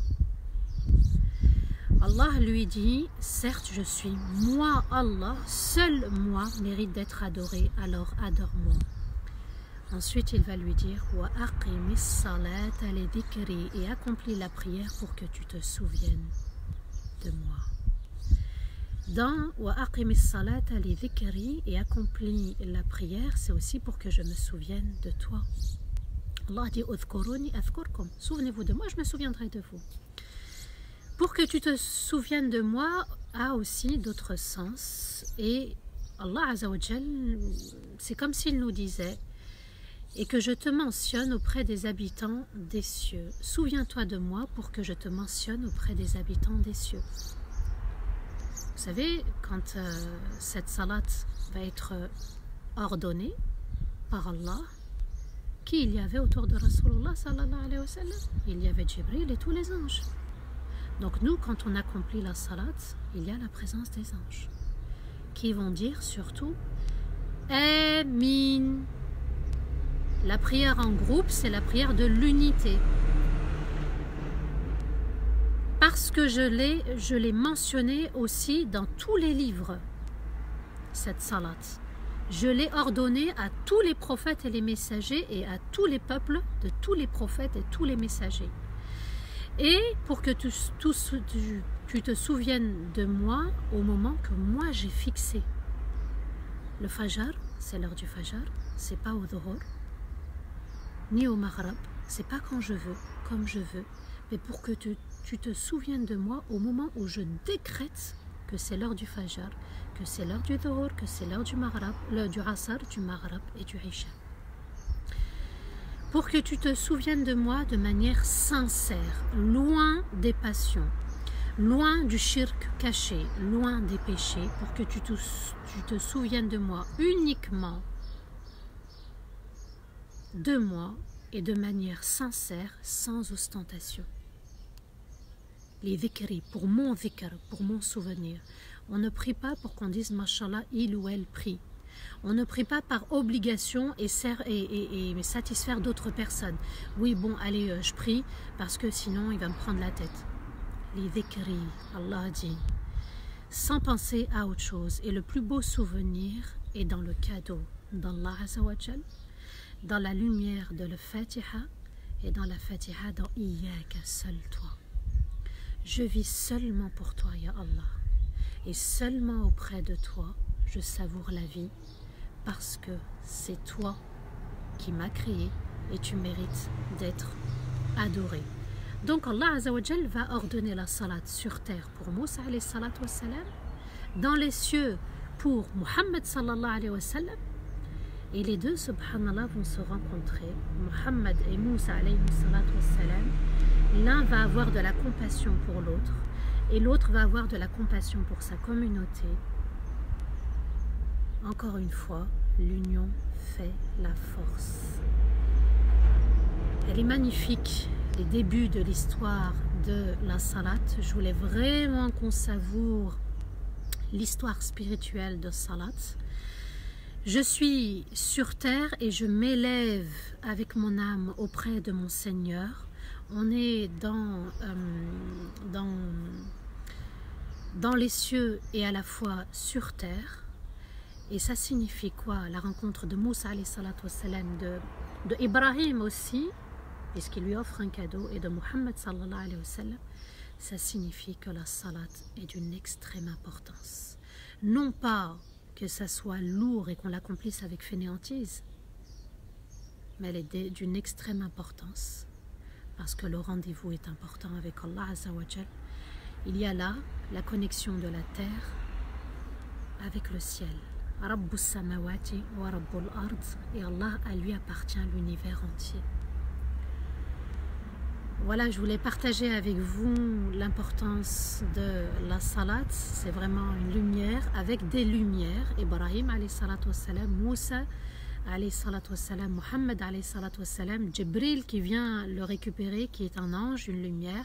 Allah lui dit, certes je suis moi Allah, seul moi mérite d'être adoré, alors adore-moi. Ensuite il va lui dire, wa aqimis salata li dhikri, et accomplis la prière pour que tu te souviennes de moi. Dans wa aqimis salata li dhikri, et accomplis la prière, c'est aussi pour que je me souvienne de toi. Allah dit, udhkuruni adhkurkum, souvenez-vous de moi, je me souviendrai de vous. Pour que tu te souviennes de moi a aussi d'autres sens. Et Allah Azza wa Jal, c'est comme s'il nous disait, et que je te mentionne auprès des habitants des cieux. Souviens-toi de moi pour que je te mentionne auprès des habitants des cieux. Vous savez, quand cette salat va être ordonnée par Allah, qui il y avait autour de Rasulullah sallallahu alayhi wa sallam? Il y avait Jibril et tous les anges. Donc nous, quand on accomplit la salat, il y a la présence des anges qui vont dire surtout Amin. La prière en groupe, c'est la prière de l'unité. Parce que je l'ai mentionné aussi dans tous les livres, cette salat. Je l'ai ordonnée à tous les prophètes et les messagers et à tous les peuples de tous les prophètes et tous les messagers. Et pour que tu te souviennes de moi au moment que moi j'ai fixé. Le Fajr, c'est l'heure du Fajr, c'est pas au Dhuhr, ni au Maghrib, c'est pas quand je veux, comme je veux, mais pour que tu te souviennes de moi au moment où je décrète que c'est l'heure du Fajr, que c'est l'heure du Dhuhr, que c'est l'heure du Maghrib, l'heure du Asr, du Maghrib et du Isha. Pour que tu te souviennes de moi de manière sincère, loin des passions, loin du shirk caché, loin des péchés, pour que tu te souviennes de moi uniquement, de moi, et de manière sincère, sans ostentation. Les dhikri, pour mon dhikr, pour mon souvenir. On ne prie pas pour qu'on dise, mashallah, il ou elle prie. On ne prie pas par obligation et satisfaire d'autres personnes. Oui, bon, allez, je prie, parce que sinon, il va me prendre la tête. Les dhikri, Allah dit, sans penser à autre chose. Et le plus beau souvenir est dans le cadeau d'Allah Azza wa Jal, dans la lumière de la Fatiha, et dans la Fatiha, dans Iyaka, seul toi. Je vis seulement pour toi, Ya Allah. Et seulement auprès de toi, je savoure la vie, parce que c'est toi qui m'as créé et tu mérites d'être adoré. Donc Allah Azza wa Jal va ordonner la salat sur terre pour Moussa alayhi salatu wa salam, dans les cieux pour Muhammad sallallahu alayhi wa sallam, et les deux, subhanallah, vont se rencontrer, Muhammad et Moussa alayhi salatu wa salam. L'un va avoir de la compassion pour l'autre et l'autre va avoir de la compassion pour sa communauté. Encore une fois, l'union fait la force. Elle est magnifique, les débuts de l'histoire de la salat. Je voulais vraiment qu'on savoure l'histoire spirituelle de salat. Je suis sur terre et je m'élève avec mon âme auprès de mon Seigneur. On est dans les cieux et à la fois sur terre. Et ça signifie quoi? La rencontre de Moussa alayhi salatu wassalam, de Ibrahim aussi, puisqu'il lui offre un cadeau, et de Muhammad sallallahu alayhi wa sallam, ça signifie que la salat est d'une extrême importance. Non pas que ça soit lourd et qu'on l'accomplisse avec fainéantise, mais elle est d'une extrême importance. Parce que le rendez-vous est important avec Allah Azza wa Jal. Il y a là la connexion de la terre avec le ciel. Rabbus samawati wa rabbul ard. Et Allah, à lui appartient l'univers entier. Voilà, je voulais partager avec vous l'importance de la salat. C'est vraiment une lumière avec des lumières. Ibrahim alayhi salatu wassalam, Moussa alayhi salatu wassalam, Muhammad alayhi salatu wassalam, Jibril qui vient le récupérer, qui est un ange, une lumière.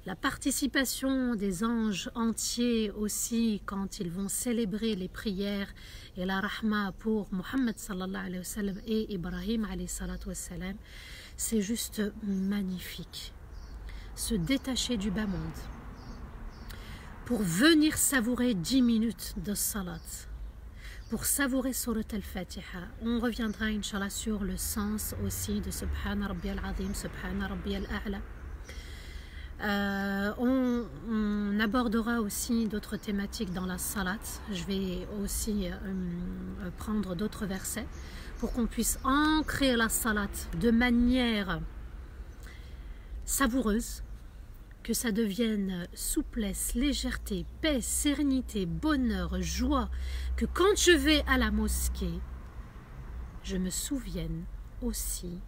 La participation des anges entiers aussi quand ils vont célébrer les prières et la rahma pour Muhammad sallallahu alayhi wa sallam et Ibrahim alayhi salatu wassalam, c'est juste magnifique. Se détacher du bas monde pour venir savourer 10 minutes de salat, pour savourer Surat al-Fatiha. On reviendra, Inch'Allah, sur le sens aussi de Subhana Rabbi al-Azim, Subhana Rabbi al-A'la. On abordera aussi d'autres thématiques dans la salat. Je vais aussi prendre d'autres versets pour qu'on puisse ancrer la salat de manière savoureuse, que ça devienne souplesse, légèreté, paix, sérénité, bonheur, joie, que quand je vais à la mosquée, je me souvienne aussi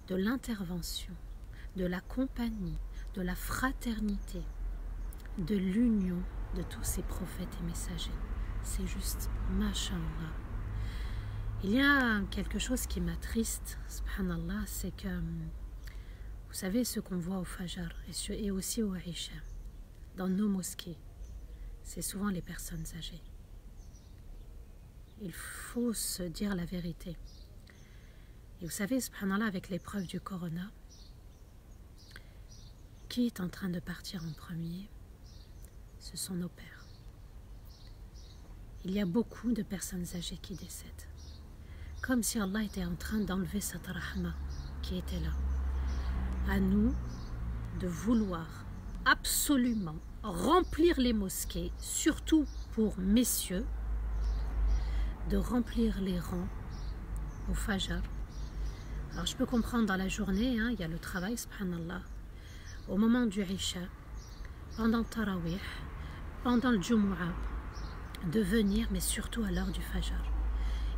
de l'intervention, de la compagnie, de la fraternité, de l'union de tous ces prophètes et messagers. C'est juste masha'Allah. Il y a quelque chose qui m'attriste, subhanallah, c'est que, vous savez, ce qu'on voit au Fajr et aussi au Aïcha, dans nos mosquées, c'est souvent les personnes âgées. Il faut se dire la vérité. Et vous savez, subhanallah, avec l'épreuve du corona, qui est en train de partir en premier? Ce sont nos pères. Il y a beaucoup de personnes âgées qui décèdent. Comme si Allah était en train d'enlever cette rahma qui était là. À nous de vouloir absolument remplir les mosquées, surtout pour messieurs, de remplir les rangs au Fajr. Alors je peux comprendre dans la journée, hein, il y a le travail, subhanallah. Au moment du Isha, pendant le Tarawih, pendant le Jumu'ah, de venir, mais surtout à l'heure du Fajr.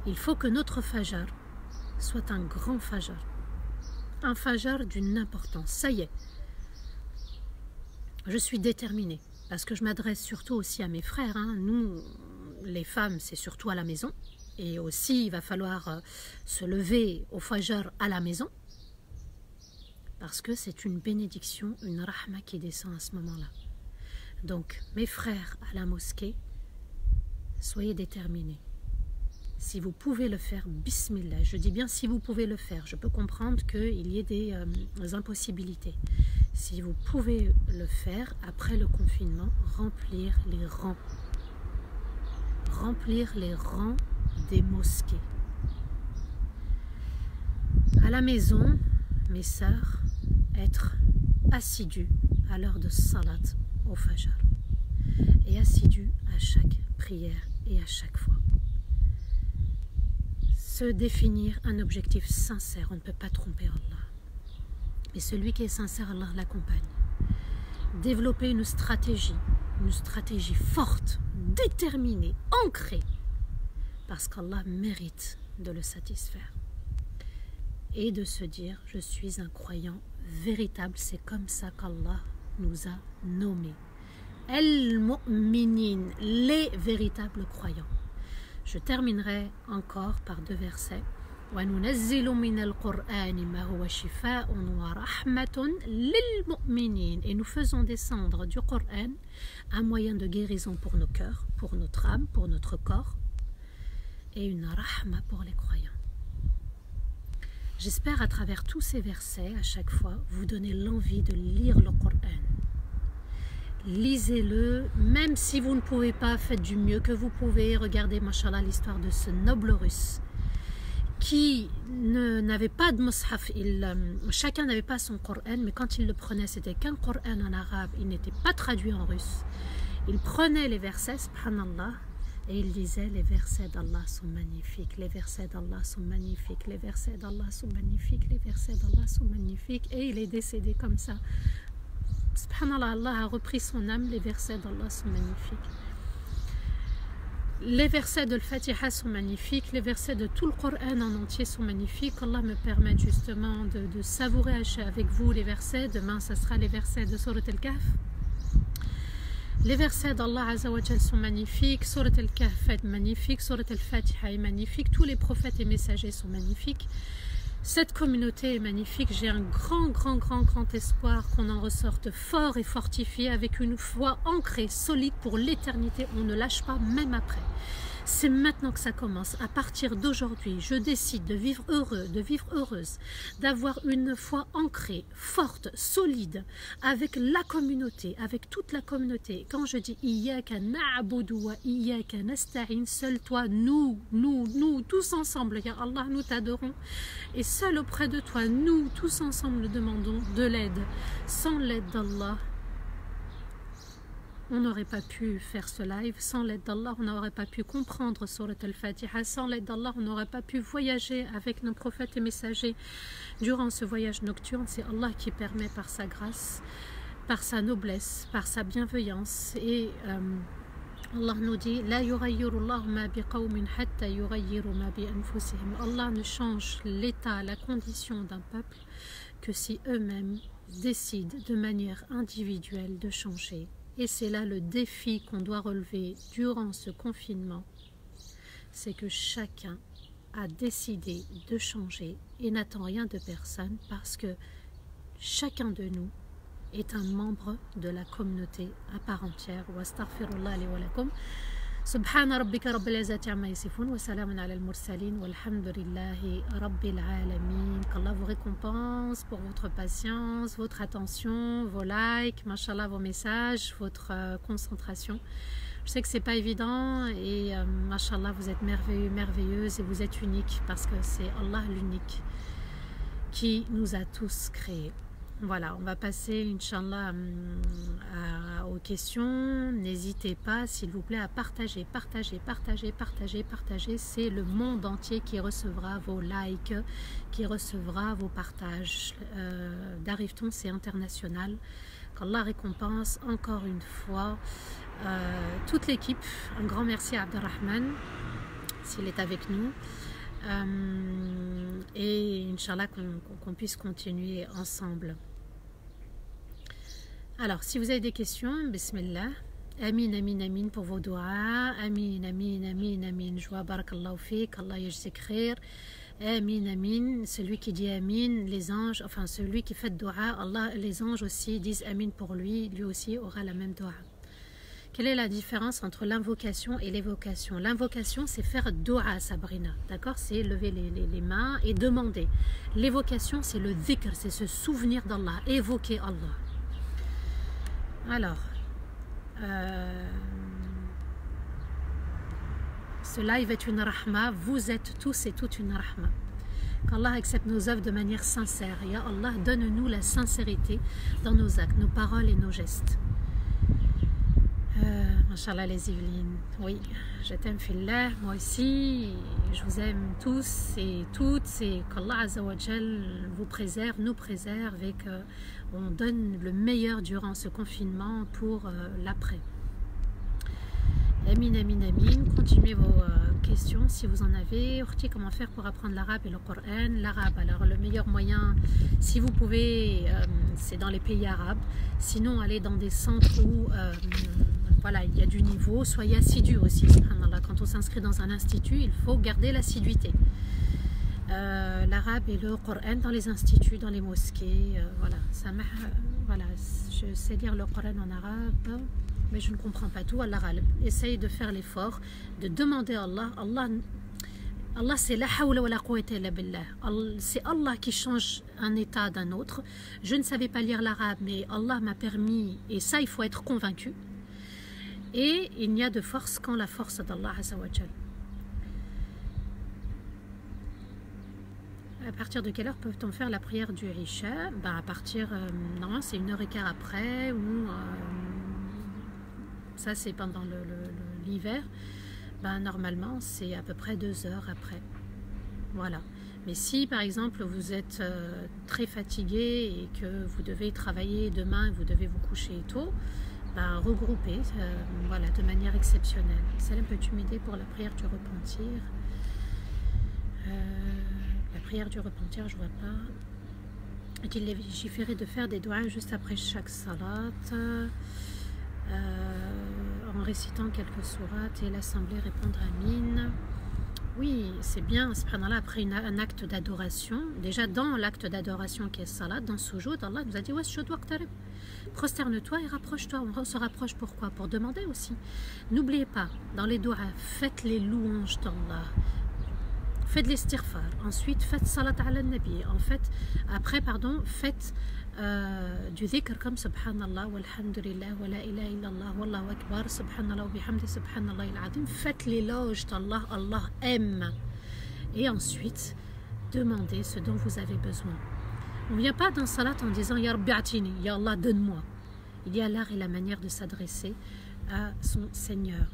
Il faut que notre Fajr soit un grand Fajr. Un Fajr d'une importance. Ça y est. je suis déterminée, parce que je m'adresse surtout aussi à mes frères, hein. Nous, les femmes, c'est surtout à la maison, et aussi il va falloir se lever au fajr à la maison, parce que c'est une bénédiction, une rahma qui descend à ce moment-là. Donc, mes frères à la mosquée, soyez déterminés. Si vous pouvez le faire, bismillah, je dis bien si vous pouvez le faire, je peux comprendre qu'il y ait des impossibilités. Si vous pouvez le faire, après le confinement, remplir les rangs. Remplir les rangs des mosquées. À la maison, mes sœurs, être assidus à l'heure de salat au fajr. Et assidus à chaque prière et à chaque fois. Se définir un objectif sincère, on ne peut pas tromper Allah. Et celui qui est sincère, Allah l'accompagne. Développer une stratégie forte, déterminée, ancrée, parce qu'Allah mérite de le satisfaire. Et de se dire, je suis un croyant véritable, c'est comme ça qu'Allah nous a nommés. Al-Mu'minin, les véritables croyants. Je terminerai encore par 2 versets. وَنُنَزِّلُ مِنَ الْقُرْآنِ مَا هُوَ شِفَاءٌ وَرَحْمَةٌ لِلْمُؤْمِنِينَ. Et nous faisons descendre du Coran un moyen de guérison pour nos cœurs, pour notre âme, pour notre corps, et une rahma pour les croyants. J'espère à travers tous ces versets, à chaque fois, vous donner l'envie de lire le Coran. Lisez-le, même si vous ne pouvez pas, faites du mieux que vous pouvez. Regardez, mashallah, l'histoire de ce noble russe qui n'avait pas de mushaf. Chacun n'avait pas son Coran, mais quand il le prenait, c'était qu'un Coran en arabe, il n'était pas traduit en russe. Il prenait les versets, subhanallah, et il disait, les versets d'Allah sont magnifiques, les versets d'Allah sont magnifiques, les versets d'Allah sont magnifiques, les versets d'Allah sont magnifiques, et il est décédé comme ça. Subhanallah, Allah a repris son âme, les versets d'Allah sont magnifiques. Les versets de l'Fatiha sont magnifiques, les versets de tout le Coran en entier sont magnifiques. Allah me permet justement de savourer avec vous les versets. Demain, ce sera les versets de Surat Al-Kahf. Les versets d'Allah Azza wa Jal sont magnifiques, Surat Al-Kahf est magnifique, Surat Al-Fatiha est magnifique, tous les prophètes et messagers sont magnifiques. Cette communauté est magnifique, j'ai un grand espoir qu'on en ressorte fort et fortifié avec une foi ancrée, solide pour l'éternité, on ne lâche pas même après. C'est maintenant que ça commence, à partir d'aujourd'hui, je décide de vivre heureux, de vivre heureuse, d'avoir une foi ancrée, forte, solide, avec la communauté, avec toute la communauté. Quand je dis « Iyyaka na'budu wa iyyaka nasta'in », seul toi, nous, tous ensemble, ya Allah, nous t'adorons. Et seul auprès de toi, nous, tous ensemble, nous demandons de l'aide. Sans l'aide d'Allah, on n'aurait pas pu faire ce live. Sans l'aide d'Allah, on n'aurait pas pu comprendre Surat Al-Fatiha. Sans l'aide d'Allah, on n'aurait pas pu voyager avec nos prophètes et messagers durant ce voyage nocturne. C'est Allah qui permet par sa grâce, par sa noblesse, par sa bienveillance. Et Allah nous dit La yughayyirullahu ma biqawmin hatta yughayyiru ma bi anfusihim. Allah ne change l'état, la condition d'un peuple que si eux-mêmes décident de manière individuelle de changer. Et c'est là le défi qu'on doit relever durant ce confinement, c'est que chacun a décidé de changer et n'attend rien de personne parce que chacun de nous est un membre de la communauté à part entière. Wa astaghfirullah li wa lakum. Subhana rabbika rabbil izzati amma yasifun wa salamun ala al-mursalin walhamdulillahi rabbil alamin. Qu'Allah vous récompense pour votre patience, votre attention, vos likes, mashallah, vos messages, votre concentration. Je sais que c'est pas évident et mashallah, vous êtes merveilleux, merveilleuse et vous êtes unique parce que c'est Allah l'unique qui nous a tous créés. Voilà, on va passer, Inch'Allah, aux questions. N'hésitez pas, s'il vous plaît, à partager. C'est le monde entier qui recevra vos likes, qui recevra vos partages. D'Arriveton, c'est international. Qu'Allah récompense encore une fois toute l'équipe. Un grand merci à Abdelrahman, s'il est avec nous. Et Inch'Allah qu'on puisse continuer ensemble. Alors, si vous avez des questions, bismillah. Amin, amin, amin pour vos doigts. Amin, amin, amin, amin. Joie, barakallahu fik. Allah yajzik khair. Amin, amin. Celui qui dit amin, les anges, enfin celui qui fait doua, Allah, les anges aussi disent amin pour lui. Lui aussi aura la même doua. Quelle est la différence entre l'invocation et l'évocation? L'invocation, c'est faire doua, Sabrina. D'accord? C'est lever les mains et demander. L'évocation, c'est le dhikr, c'est se souvenir d'Allah, évoquer Allah. Alors, ce live est une rahma, vous êtes tous et toutes une rahma. Qu'Allah accepte nos œuvres de manière sincère. Ya Allah, donne-nous la sincérité dans nos actes, nos paroles et nos gestes. Inch'Allah les Yvelines, oui, je t'aime fillah, moi aussi, je vous aime tous et toutes, et qu'Allah Azza wa Jal vous préserve, nous préserve et qu'on donne le meilleur durant ce confinement pour l'après. Amin, amin, amin, continuez vos questions si vous en avez. Orti, comment faire pour apprendre l'arabe et le Coran? L'arabe, alors le meilleur moyen, si vous pouvez, c'est dans les pays arabes, sinon allez dans des centres où voilà, il y a du niveau, soyez assidus aussi. Quand on s'inscrit dans un institut, il faut garder l'assiduité. L'arabe et le Coran dans les instituts, dans les mosquées, voilà. Voilà, je sais lire le Coran en arabe, mais je ne comprends pas tout. Allah, essaye de faire l'effort, de demander à Allah. Allah c'est la hawla wa la quwwata illa billah. C'est Allah qui change un état d'un autre. Je ne savais pas lire l'arabe, mais Allah m'a permis, et ça il faut être convaincu. Et il n'y a de force qu'en la force d'Allah Azza wa Jal. À partir de quelle heure peut-on faire la prière du Isha? Ben à partir, non, c'est 1h15 après, ou ça c'est pendant l'hiver. Ben normalement c'est à peu près 2 heures après. Voilà. Mais si par exemple vous êtes très fatigué et que vous devez travailler demain et vous devez vous coucher tôt, ben, regrouper, voilà, de manière exceptionnelle. Salam, peux-tu m'aider pour la prière du repentir? La prière du repentir, je vois pas. Est-il légiféré de faire des doigts juste après chaque salat, en récitant quelques sourates et l'assemblée répondre amin? Oui, c'est bien, subhanallah, après un acte d'adoration, déjà dans l'acte d'adoration qui est salat, dans sujoud, Allah nous a dit prosterne-toi et rapproche-toi. On se rapproche pourquoi? Pour demander aussi. N'oubliez pas, dans les doigts, faites les louanges d'Allah. Faites l'istighfar. Ensuite, faites salat ala nabi. En fait, après, pardon, faites du dhikr comme subhanallah, walhamdulillah, wa la ilaha illallah, wallahu akbar, subhanallah, wa bihamdi, subhanallah il-azim. Faites l'éloge d'Allah, Allah aime. Et ensuite, demandez ce dont vous avez besoin. On ne vient pas dans salat en disant Ya Rabbi atini, Ya Allah donne-moi. Il y a l'art et la manière de s'adresser à son Seigneur.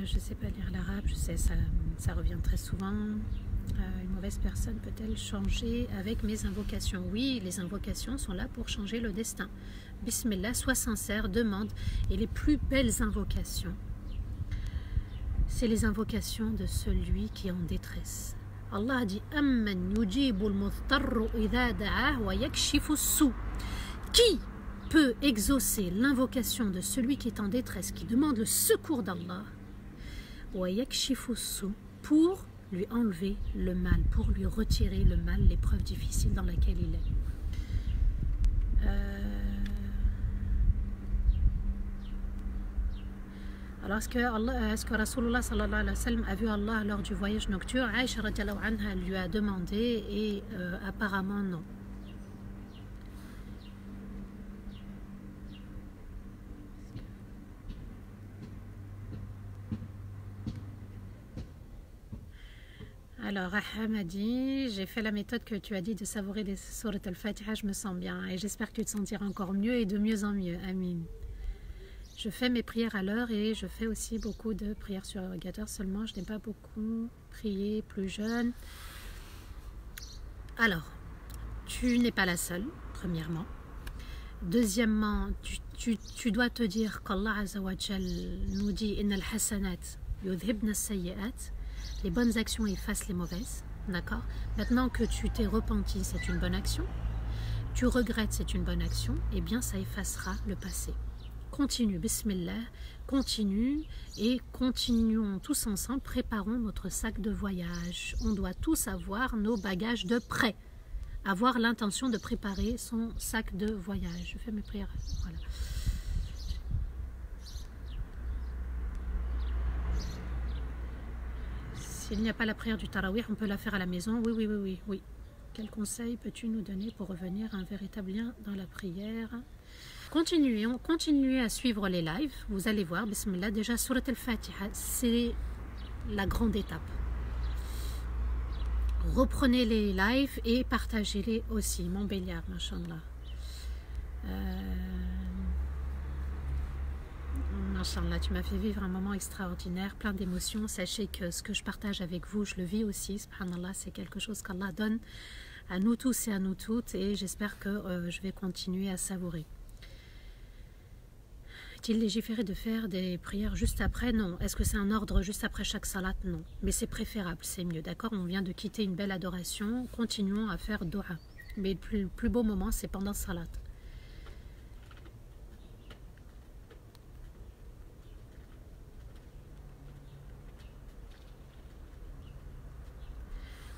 Je ne sais pas lire l'arabe, je sais, ça revient très souvent. Une mauvaise personne peut-elle changer avec mes invocations? Oui, les invocations sont là pour changer le destin. Bismillah, sois sincère, demande. Et les plus belles invocations, c'est les invocations de celui qui est en détresse. Allah a dit Amman yujibul mudtarru idha da'ah wa yakshifu as-su. Qui peut exaucer l'invocation de celui qui est en détresse, qui demande le secours d'Allah, wa yakshifu as-su, pour lui enlever le mal, pour lui retirer le mal, l'épreuve difficile dans laquelle il est. Alors, est-ce que Rasulullah sallallahu alayhi wa sallam a vu Allah lors du voyage nocturne? Aïcha radiallahu anha lui a demandé et apparemment non. Alors, Raham a dit, j'ai fait la méthode que tu as dit de savourer des sourates al-Fatiha, je me sens bien et j'espère que tu te sentiras encore mieux et de mieux en mieux. Amin. Je fais mes prières à l'heure et je fais aussi beaucoup de prières sur rogatoire, seulement je n'ai pas beaucoup prié plus jeune. Alors, tu n'es pas la seule, premièrement. Deuxièmement, tu dois te dire qu'Allah Azza wa Jal nous dit « Innal hasanat yudhibna sayyi'at » les bonnes actions effacent les mauvaises, d'accord? Maintenant que tu t'es repenti, c'est une bonne action. tu regrettes, c'est une bonne action, eh bien ça effacera le passé. Continue, bismillah, continue et continuons tous ensemble, préparons notre sac de voyage. On doit tous avoir nos bagages de prêt, avoir l'intention de préparer son sac de voyage. Je fais mes prières, voilà. S'il n'y a pas la prière du Tarawih, on peut la faire à la maison. Oui, oui, oui, oui, oui. Quel conseil peux-tu nous donner pour revenir à un véritable lien dans la prière? Continuez à suivre les lives. Vous allez voir, bismillah, déjà Surat al-Fatiha, c'est la grande étape. Reprenez les lives et partagez-les aussi. Mon béliard, machallah. Machallah, tu m'as fait vivre un moment extraordinaire, plein d'émotions. Sachez que ce que je partage avec vous, je le vis aussi. Subhanallah, c'est quelque chose qu'Allah donne à nous tous et à nous toutes. Et j'espère que je vais continuer à savourer. Est-il légiféré de faire des prières juste après? Non. Est-ce que c'est un ordre juste après chaque salat? Non. Mais c'est préférable, c'est mieux. D'accord? On vient de quitter une belle adoration. Continuons à faire dua. Mais le plus beau moment, c'est pendant salat.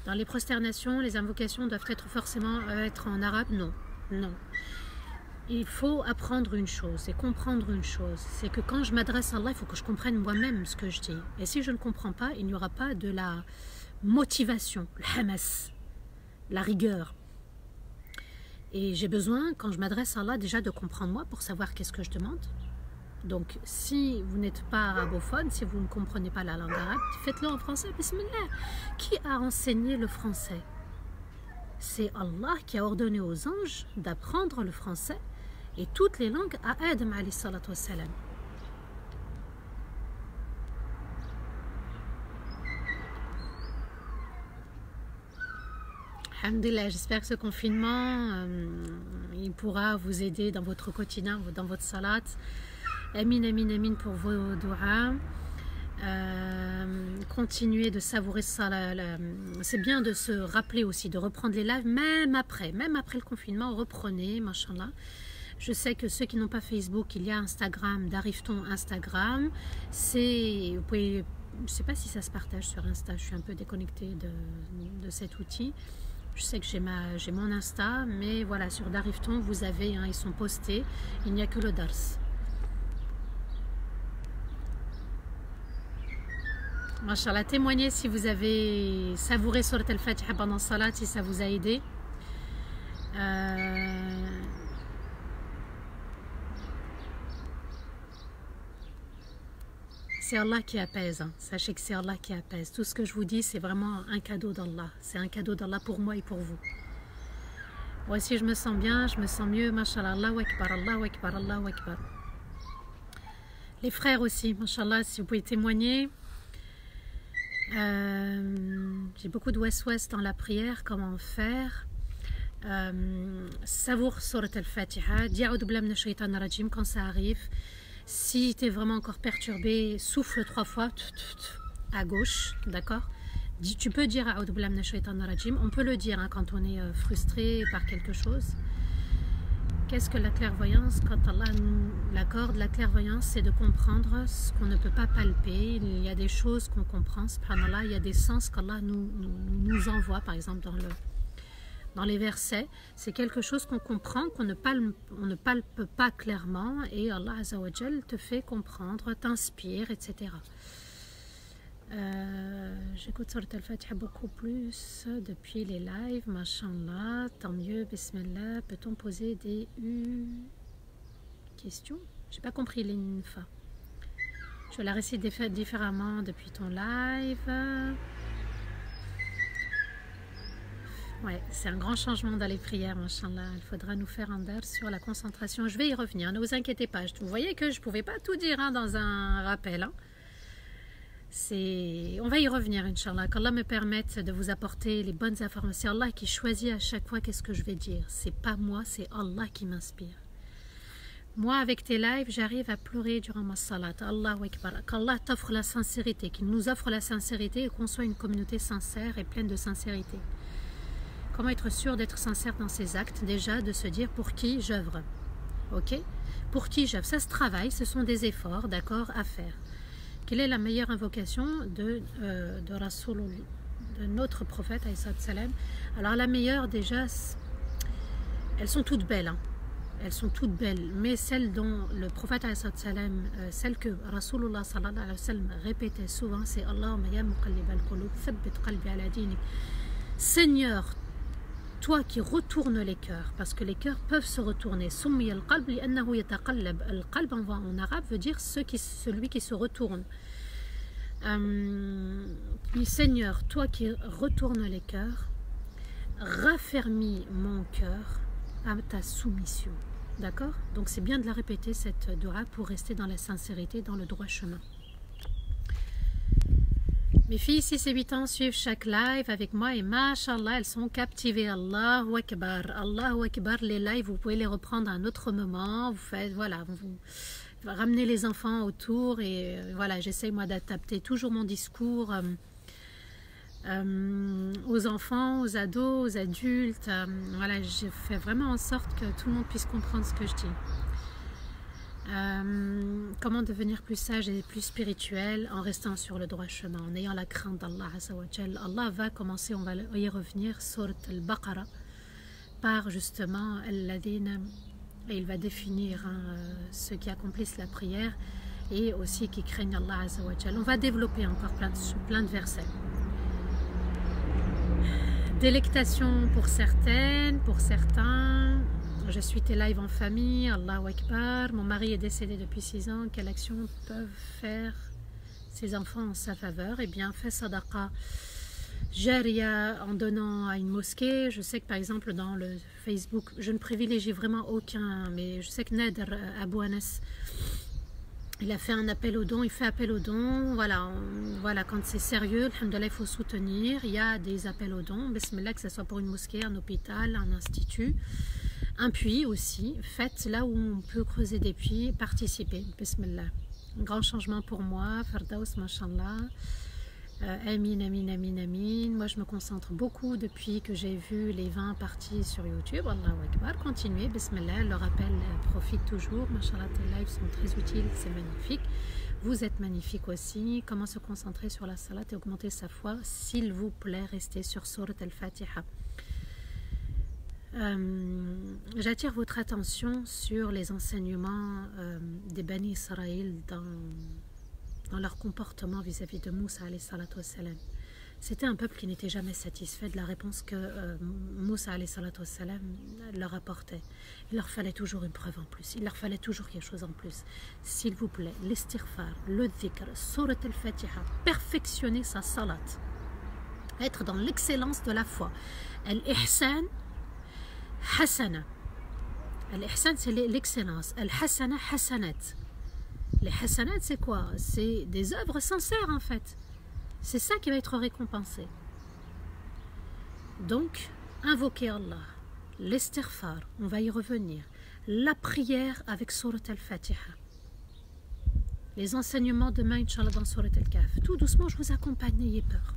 Dans les prosternations, les invocations doivent forcément être en arabe? Non. Non. Il faut apprendre une chose et comprendre une chose, c'est que quand je m'adresse à Allah, il faut que je comprenne moi-même ce que je dis. Et si je ne comprends pas, il n'y aura pas de la motivation, le hamas, la rigueur. Et j'ai besoin, quand je m'adresse à Allah, déjà de comprendre moi pour savoir qu'est-ce que je demande. Donc, si vous n'êtes pas arabophone, si vous ne comprenez pas la langue arabe, faites-le en français, bismillah. Qui a enseigné le français? C'est Allah qui a ordonné aux anges d'apprendre le français et toutes les langues à Adam alayhi salatu wassalam. Alhamdulillah, j'espère que ce confinement, il pourra vous aider dans votre quotidien, dans votre salat. Amin, amin, amin pour vos doigts. Continuez de savourer ça. C'est bien de se rappeler aussi, de reprendre les lives, même après le confinement, reprenez, machallah. Je sais que ceux qui n'ont pas Facebook, il y a Instagram, Darifton Instagram. Vous pouvez, je ne sais pas si ça se partage sur Insta, je suis un peu déconnectée de cet outil. Je sais que j'ai mon Insta, mais voilà, sur Darifton, vous avez, ils sont postés, il n'y a que le Dars. Machallah, témoignez si vous avez savouré Surat al-Fatiha pendant Salat, si ça vous a aidé. C'est Allah qui apaise, sachez que c'est Allah qui apaise. Tout ce que je vous dis, c'est vraiment un cadeau d'Allah. C'est un cadeau d'Allah pour moi et pour vous. Moi aussi, je me sens bien, je me sens mieux. Mashallah, Allahu Akbar, Allahu Akbar, Allahu Akbar. Les frères aussi, Mashallah, si vous pouvez témoigner. J'ai beaucoup de ouest-ouest dans la prière, comment faire. Savoure Surat al-Fatiha, dis A'udhu billahi minash shaitanir rajim quand ça arrive. Si tu es vraiment encore perturbé, souffle 3 fois à gauche, d'accord? Tu peux dire A'udhu billahi minash shaitanir rajim. On peut le dire quand on est frustré par quelque chose. Qu'est-ce que la clairvoyance? Quand Allah nous l'accorde, la clairvoyance, c'est de comprendre ce qu'on ne peut pas palper. Il y a des choses qu'on comprend, subhanallah, il y a des sens qu'Allah nous envoie, par exemple dans les versets. C'est quelque chose qu'on comprend, qu'on ne palpe pas clairement, et Allah Azza wa Jal te fait comprendre, t'inspire, etc. J'écoute Surat al-Fatiha beaucoup plus depuis les lives, mashallah, tant mieux, bismillah. Peut-on poser des questions? J'ai pas compris l'infa. Je la récite différemment depuis ton live. Ouais, c'est un grand changement dans les prières, mashallah. Il faudra nous faire un dars sur la concentration. Je vais y revenir, ne vous inquiétez pas. Vous voyez que je ne pouvais pas tout dire dans un rappel. On va y revenir, Inch'Allah. Qu'Allah me permette de vous apporter les bonnes informations. C'est Allah qui choisit à chaque fois qu'est-ce que je vais dire. C'est pas moi, c'est Allah qui m'inspire. Moi, avec tes lives, j'arrive à pleurer durant ma salat. Allahu Akbar. Qu'Allah t'offre la sincérité, qu'il nous offre la sincérité et qu'on soit une communauté sincère et pleine de sincérité. Comment être sûr d'être sincère dans ses actes? Déjà, de se dire pour qui j'œuvre. Ok? Pour qui j'œuvre? Ça se travaille, ce sont des efforts, d'accord, à faire. Quelle est la meilleure invocation de notre prophète, alayhi salam? Alors la meilleure déjà, elles sont toutes belles, hein. Elles sont toutes belles, mais celle dont le prophète alayhi salam, celle que Rasulullah sallallahu alayhi wa sallam répétait souvent, c'est Allahumma ya muqallib al-qulub, thabbit qalbi ala dinik. Seigneur, toi qui retournes les cœurs, parce que les cœurs peuvent se retourner. Summi al-qalb li'annahu yataqallab. Al-qalb en arabe veut dire celui qui se retourne. Seigneur, toi qui retournes les cœurs, raffermis mon cœur à ta soumission. D'accord? Donc c'est bien de la répéter cette dua pour rester dans la sincérité, dans le droit chemin. Mes filles 6 et 8 ans suivent chaque live avec moi et mashallah, elles sont captivées. Allahu Akbar, Allahu Akbar. Les lives, vous pouvez les reprendre à un autre moment. Vous faites, voilà, vous ramenez les enfants autour et voilà, j'essaye moi d'adapter toujours mon discours aux enfants, aux ados, aux adultes. Voilà, je fais vraiment en sorte que tout le monde puisse comprendre ce que je dis. Comment devenir plus sage et plus spirituel en restant sur le droit chemin, en ayant la crainte d'Allah. Allah va commencer, on va y revenir, Surat al-Baqarah, par justement Al-Ladina, et il va définir ceux qui accomplissent la prière et aussi qui craignent Allah. On va développer encore plein de versets. Délectation pour certaines, pour certains. Je suis tes lives en famille, Allahu Akbar. Mon mari est décédé depuis 6 ans. Quelle action peuvent faire ses enfants en sa faveur? Eh bien, fais sadaqa jariya en donnant à une mosquée. Je sais que par exemple dans le Facebook, je ne privilégie vraiment aucun, mais je sais que Nader Abou Anas, il a fait un appel aux dons, il fait appel aux dons. Voilà, voilà, quand c'est sérieux, alhamdoulilah, il faut soutenir. Il y a des appels aux dons, bismillah, que ce soit pour une mosquée, un hôpital, un institut. Un puits aussi, faites là où on peut creuser des puits, participer, bismillah. Un grand changement pour moi, Fardaus, mashallah. Amin, amin, amin, amin. Moi je me concentre beaucoup depuis que j'ai vu les 20 parties sur YouTube. Allahu Akbar, continuez, bismillah. Le rappel profite toujours, mashallah, tes lives sont très utiles, c'est magnifique. Vous êtes magnifique aussi. Comment se concentrer sur la salat et augmenter sa foi? S'il vous plaît, restez sur Surat al-Fatiha. J'attire votre attention sur les enseignements des Bani Israël dans leur comportement vis-à-vis de Moussa alayhi salatu wassalam. C'était un peuple qui n'était jamais satisfait de la réponse que Moussa alayhi salatu wassalam leur apportait. Il leur fallait toujours une preuve en plus, il leur fallait toujours quelque chose en plus. S'il vous plaît, l'istighfar, le dhikr, surat al-Fatiha, perfectionner sa salat, être dans l'excellence de la foi. Al-ihsan Hasana. Al-ihsan, c'est l'excellence. Al-hasana, hasanat. Les hasanat, c'est quoi? C'est des œuvres sincères, en fait. C'est ça qui va être récompensé. Donc, invoquer Allah. L'istighfar, on va y revenir. La prière avec Surat al-Fatiha. Les enseignements demain, Inch'Allah, dans Surat al-Kahf. Tout doucement, je vous accompagne, n'ayez peur.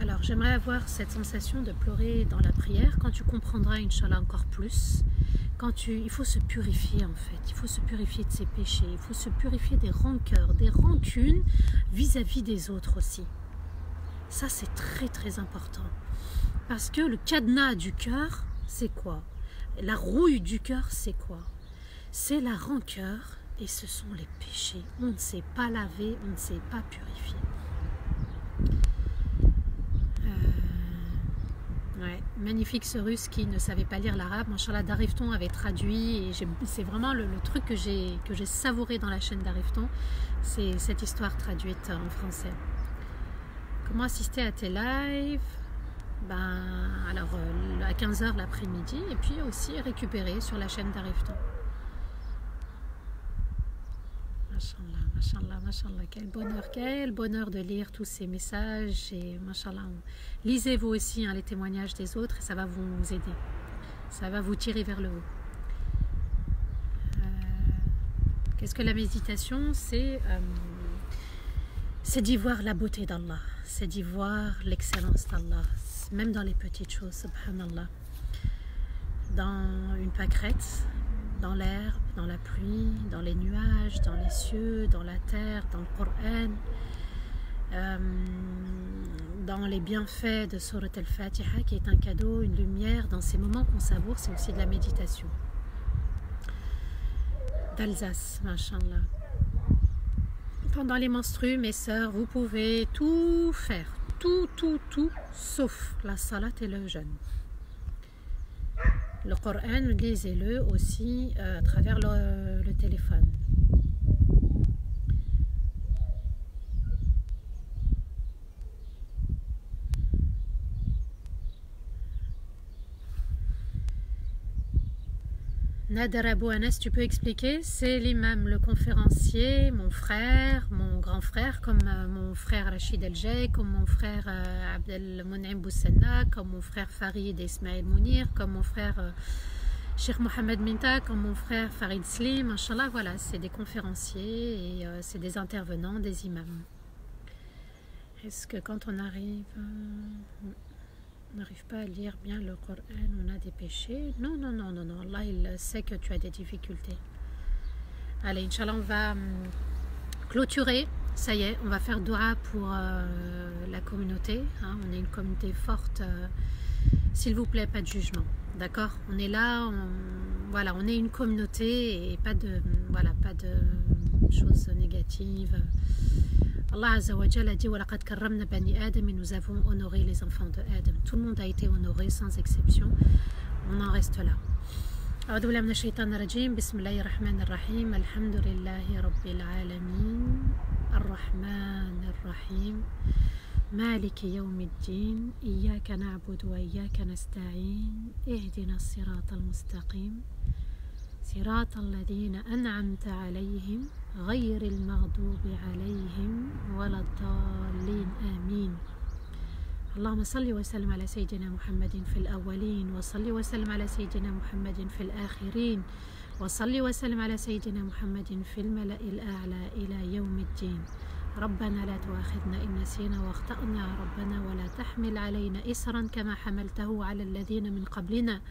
Alors, j'aimerais avoir cette sensation de pleurer dans la prière quand tu comprendras, Inch'Allah, encore plus. Il faut se purifier, en fait. Il faut se purifier de ses péchés. Il faut se purifier des rancœurs, des rancunes vis-à-vis des autres aussi. Ça, c'est très, très important. Parce que le cadenas du cœur, c'est quoi? La rouille du cœur, c'est quoi? C'est la rancœur et ce sont les péchés. On ne sait pas laver, on ne sait pas purifier. Ouais, magnifique ce russe qui ne savait pas lire l'arabe. Machallah, Darifton avait traduit et c'est vraiment le truc que j'ai savouré dans la chaîne Darifton, c'est cette histoire traduite en français. Comment assister à tes lives? Alors à 15h l'après-midi et puis aussi récupérer sur la chaîne Darifton. Machallah, machallah, machallah, quel bonheur de lire tous ces messages et machallah, lisez vous aussi les témoignages des autres et ça va vous aider, ça va vous tirer vers le haut. Qu'est-ce que la méditation? c'est d'y voir la beauté d'Allah, c'est d'y voir l'excellence d'Allah, même dans les petites choses, subhanallah. Dans une pâquerette, dans l'herbe, dans la pluie, dans les nuages, dans les cieux, dans la terre, dans le Coran, dans les bienfaits de Surat al-Fatiha, qui est un cadeau, une lumière. Dans ces moments qu'on savoure, c'est aussi de la méditation. D'Alsace, machallah. Pendant les menstrues, mes sœurs, vous pouvez tout faire, tout, sauf la salat et le jeûne. Le Coran, lisez-le aussi à travers le téléphone. Nader Abou Anas, tu peux expliquer? C'est l'imam, le conférencier, mon frère, mon grand frère, comme mon frère Rachid El-Jay, comme mon frère Abdel Moun'im Boussenna, comme mon frère Farid Ismaël Mounir, comme mon frère Cheikh Mohamed Minta, comme mon frère Farid Slim, Inch'Allah, voilà, c'est des conférenciers et c'est des intervenants, des imams. Est-ce que quand on arrive... on n'arrive pas à lire bien le Coran, on a des péchés? Non, Allah il sait que tu as des difficultés. Allez, Inch'Allah, on va clôturer, ça y est, on va faire dua pour la communauté, hein. On est une communauté forte, s'il vous plaît, pas de jugement, d'accord? On est là, voilà, on est une communauté et pas de, voilà, pas de choses négatives. Allah Azza wa Jalla a dit وَلَقَدْ كَرَّمْنَا بَنِي آدَمَ, et nous avons honoré les enfants de Adam. Tout le monde a été honoré sans exception. On en reste là. أعوذ بالله من الشيطان الرجيم. بسم الله الرحمن الرحيم. الحمد لله رب العالمين الرحمن الرحيم مالك يوم الدين إياك نعبد وإياك نستعين اهدنا الصراط المستقيم صراط الذين أنعمت عليهم غير المغضوب عليهم ولا الضالين آمين. اللهم صل وسلم على سيدنا محمد في الأولين وصل وسلم على سيدنا محمد في الآخرين وصل وسلم على سيدنا محمد في الملأ الأعلى إلى يوم الدين. ربنا لا تؤاخذنا إن نسينا واخطأنا ربنا ولا تحمل علينا إسرا كما حملته على الذين من قبلنا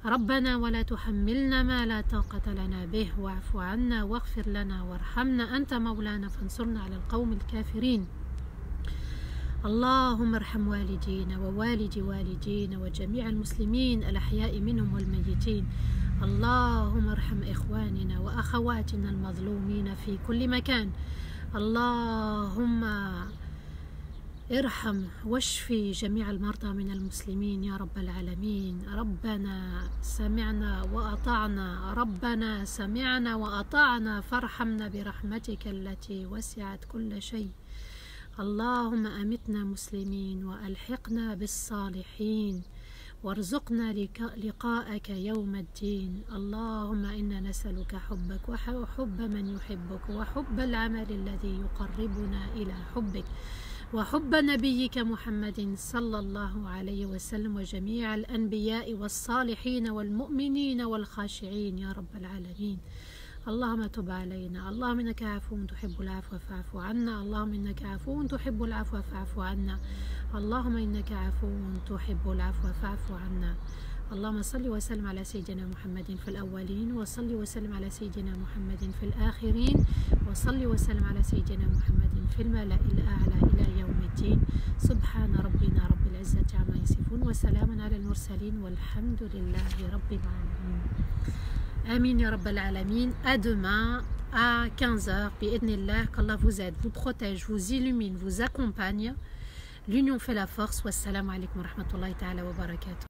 ربنا ولا تحملنا ما لا طاقة لنا به واعف عنا واغفر لنا وارحمنا أنت مولانا فانصرنا على القوم الكافرين. اللهم ارحم والدينا ووالدي والدينا وجميع المسلمين الأحياء منهم والميتين. اللهم ارحم إخواننا وأخواتنا المظلومين في كل مكان. اللهم ارحم واشفي جميع المرضى من المسلمين يا رب العالمين. ربنا سمعنا وأطعنا، ربنا سمعنا وأطعنا فارحمنا برحمتك التي وسعت كل شيء. اللهم أمتنا مسلمين وألحقنا بالصالحين وارزقنا لقاءك يوم الدين. اللهم إنا نسألك حبك وحب من يحبك وحب العمل الذي يقربنا إلى حبك وحب نبيك محمد صلى الله عليه وسلم وجميع الأنبياء والصالحين والمؤمنين والخاشعين يا رب العالمين. اللهم تب علينا. اللهم إنك عفو تحب العفو فاعف عنا. اللهم إنك عفو تحب العفو فاعف عنا. اللهم إنك عفو تحب العفو فاعف عنا. اللهم صل وسلم على سيدنا محمد في الأولين وصل وسلم على سيدنا محمد في الآخرين وصل وسلم على سيدنا محمد في الملأ الأعلى إلى يوم الدين. سبحان ربنا رب العزة عما يصفون وسلام على المرسلين والحمد لله رب العالمين. Amin ya Rabbal Alamin. À demain à 15h. Bi'idnillah, qu'Allah vous aide, vous protège, vous illumine, vous accompagne. L'union fait la force. Wassalamu alaikum wa rahmatullahi ta'ala wa barakatuh.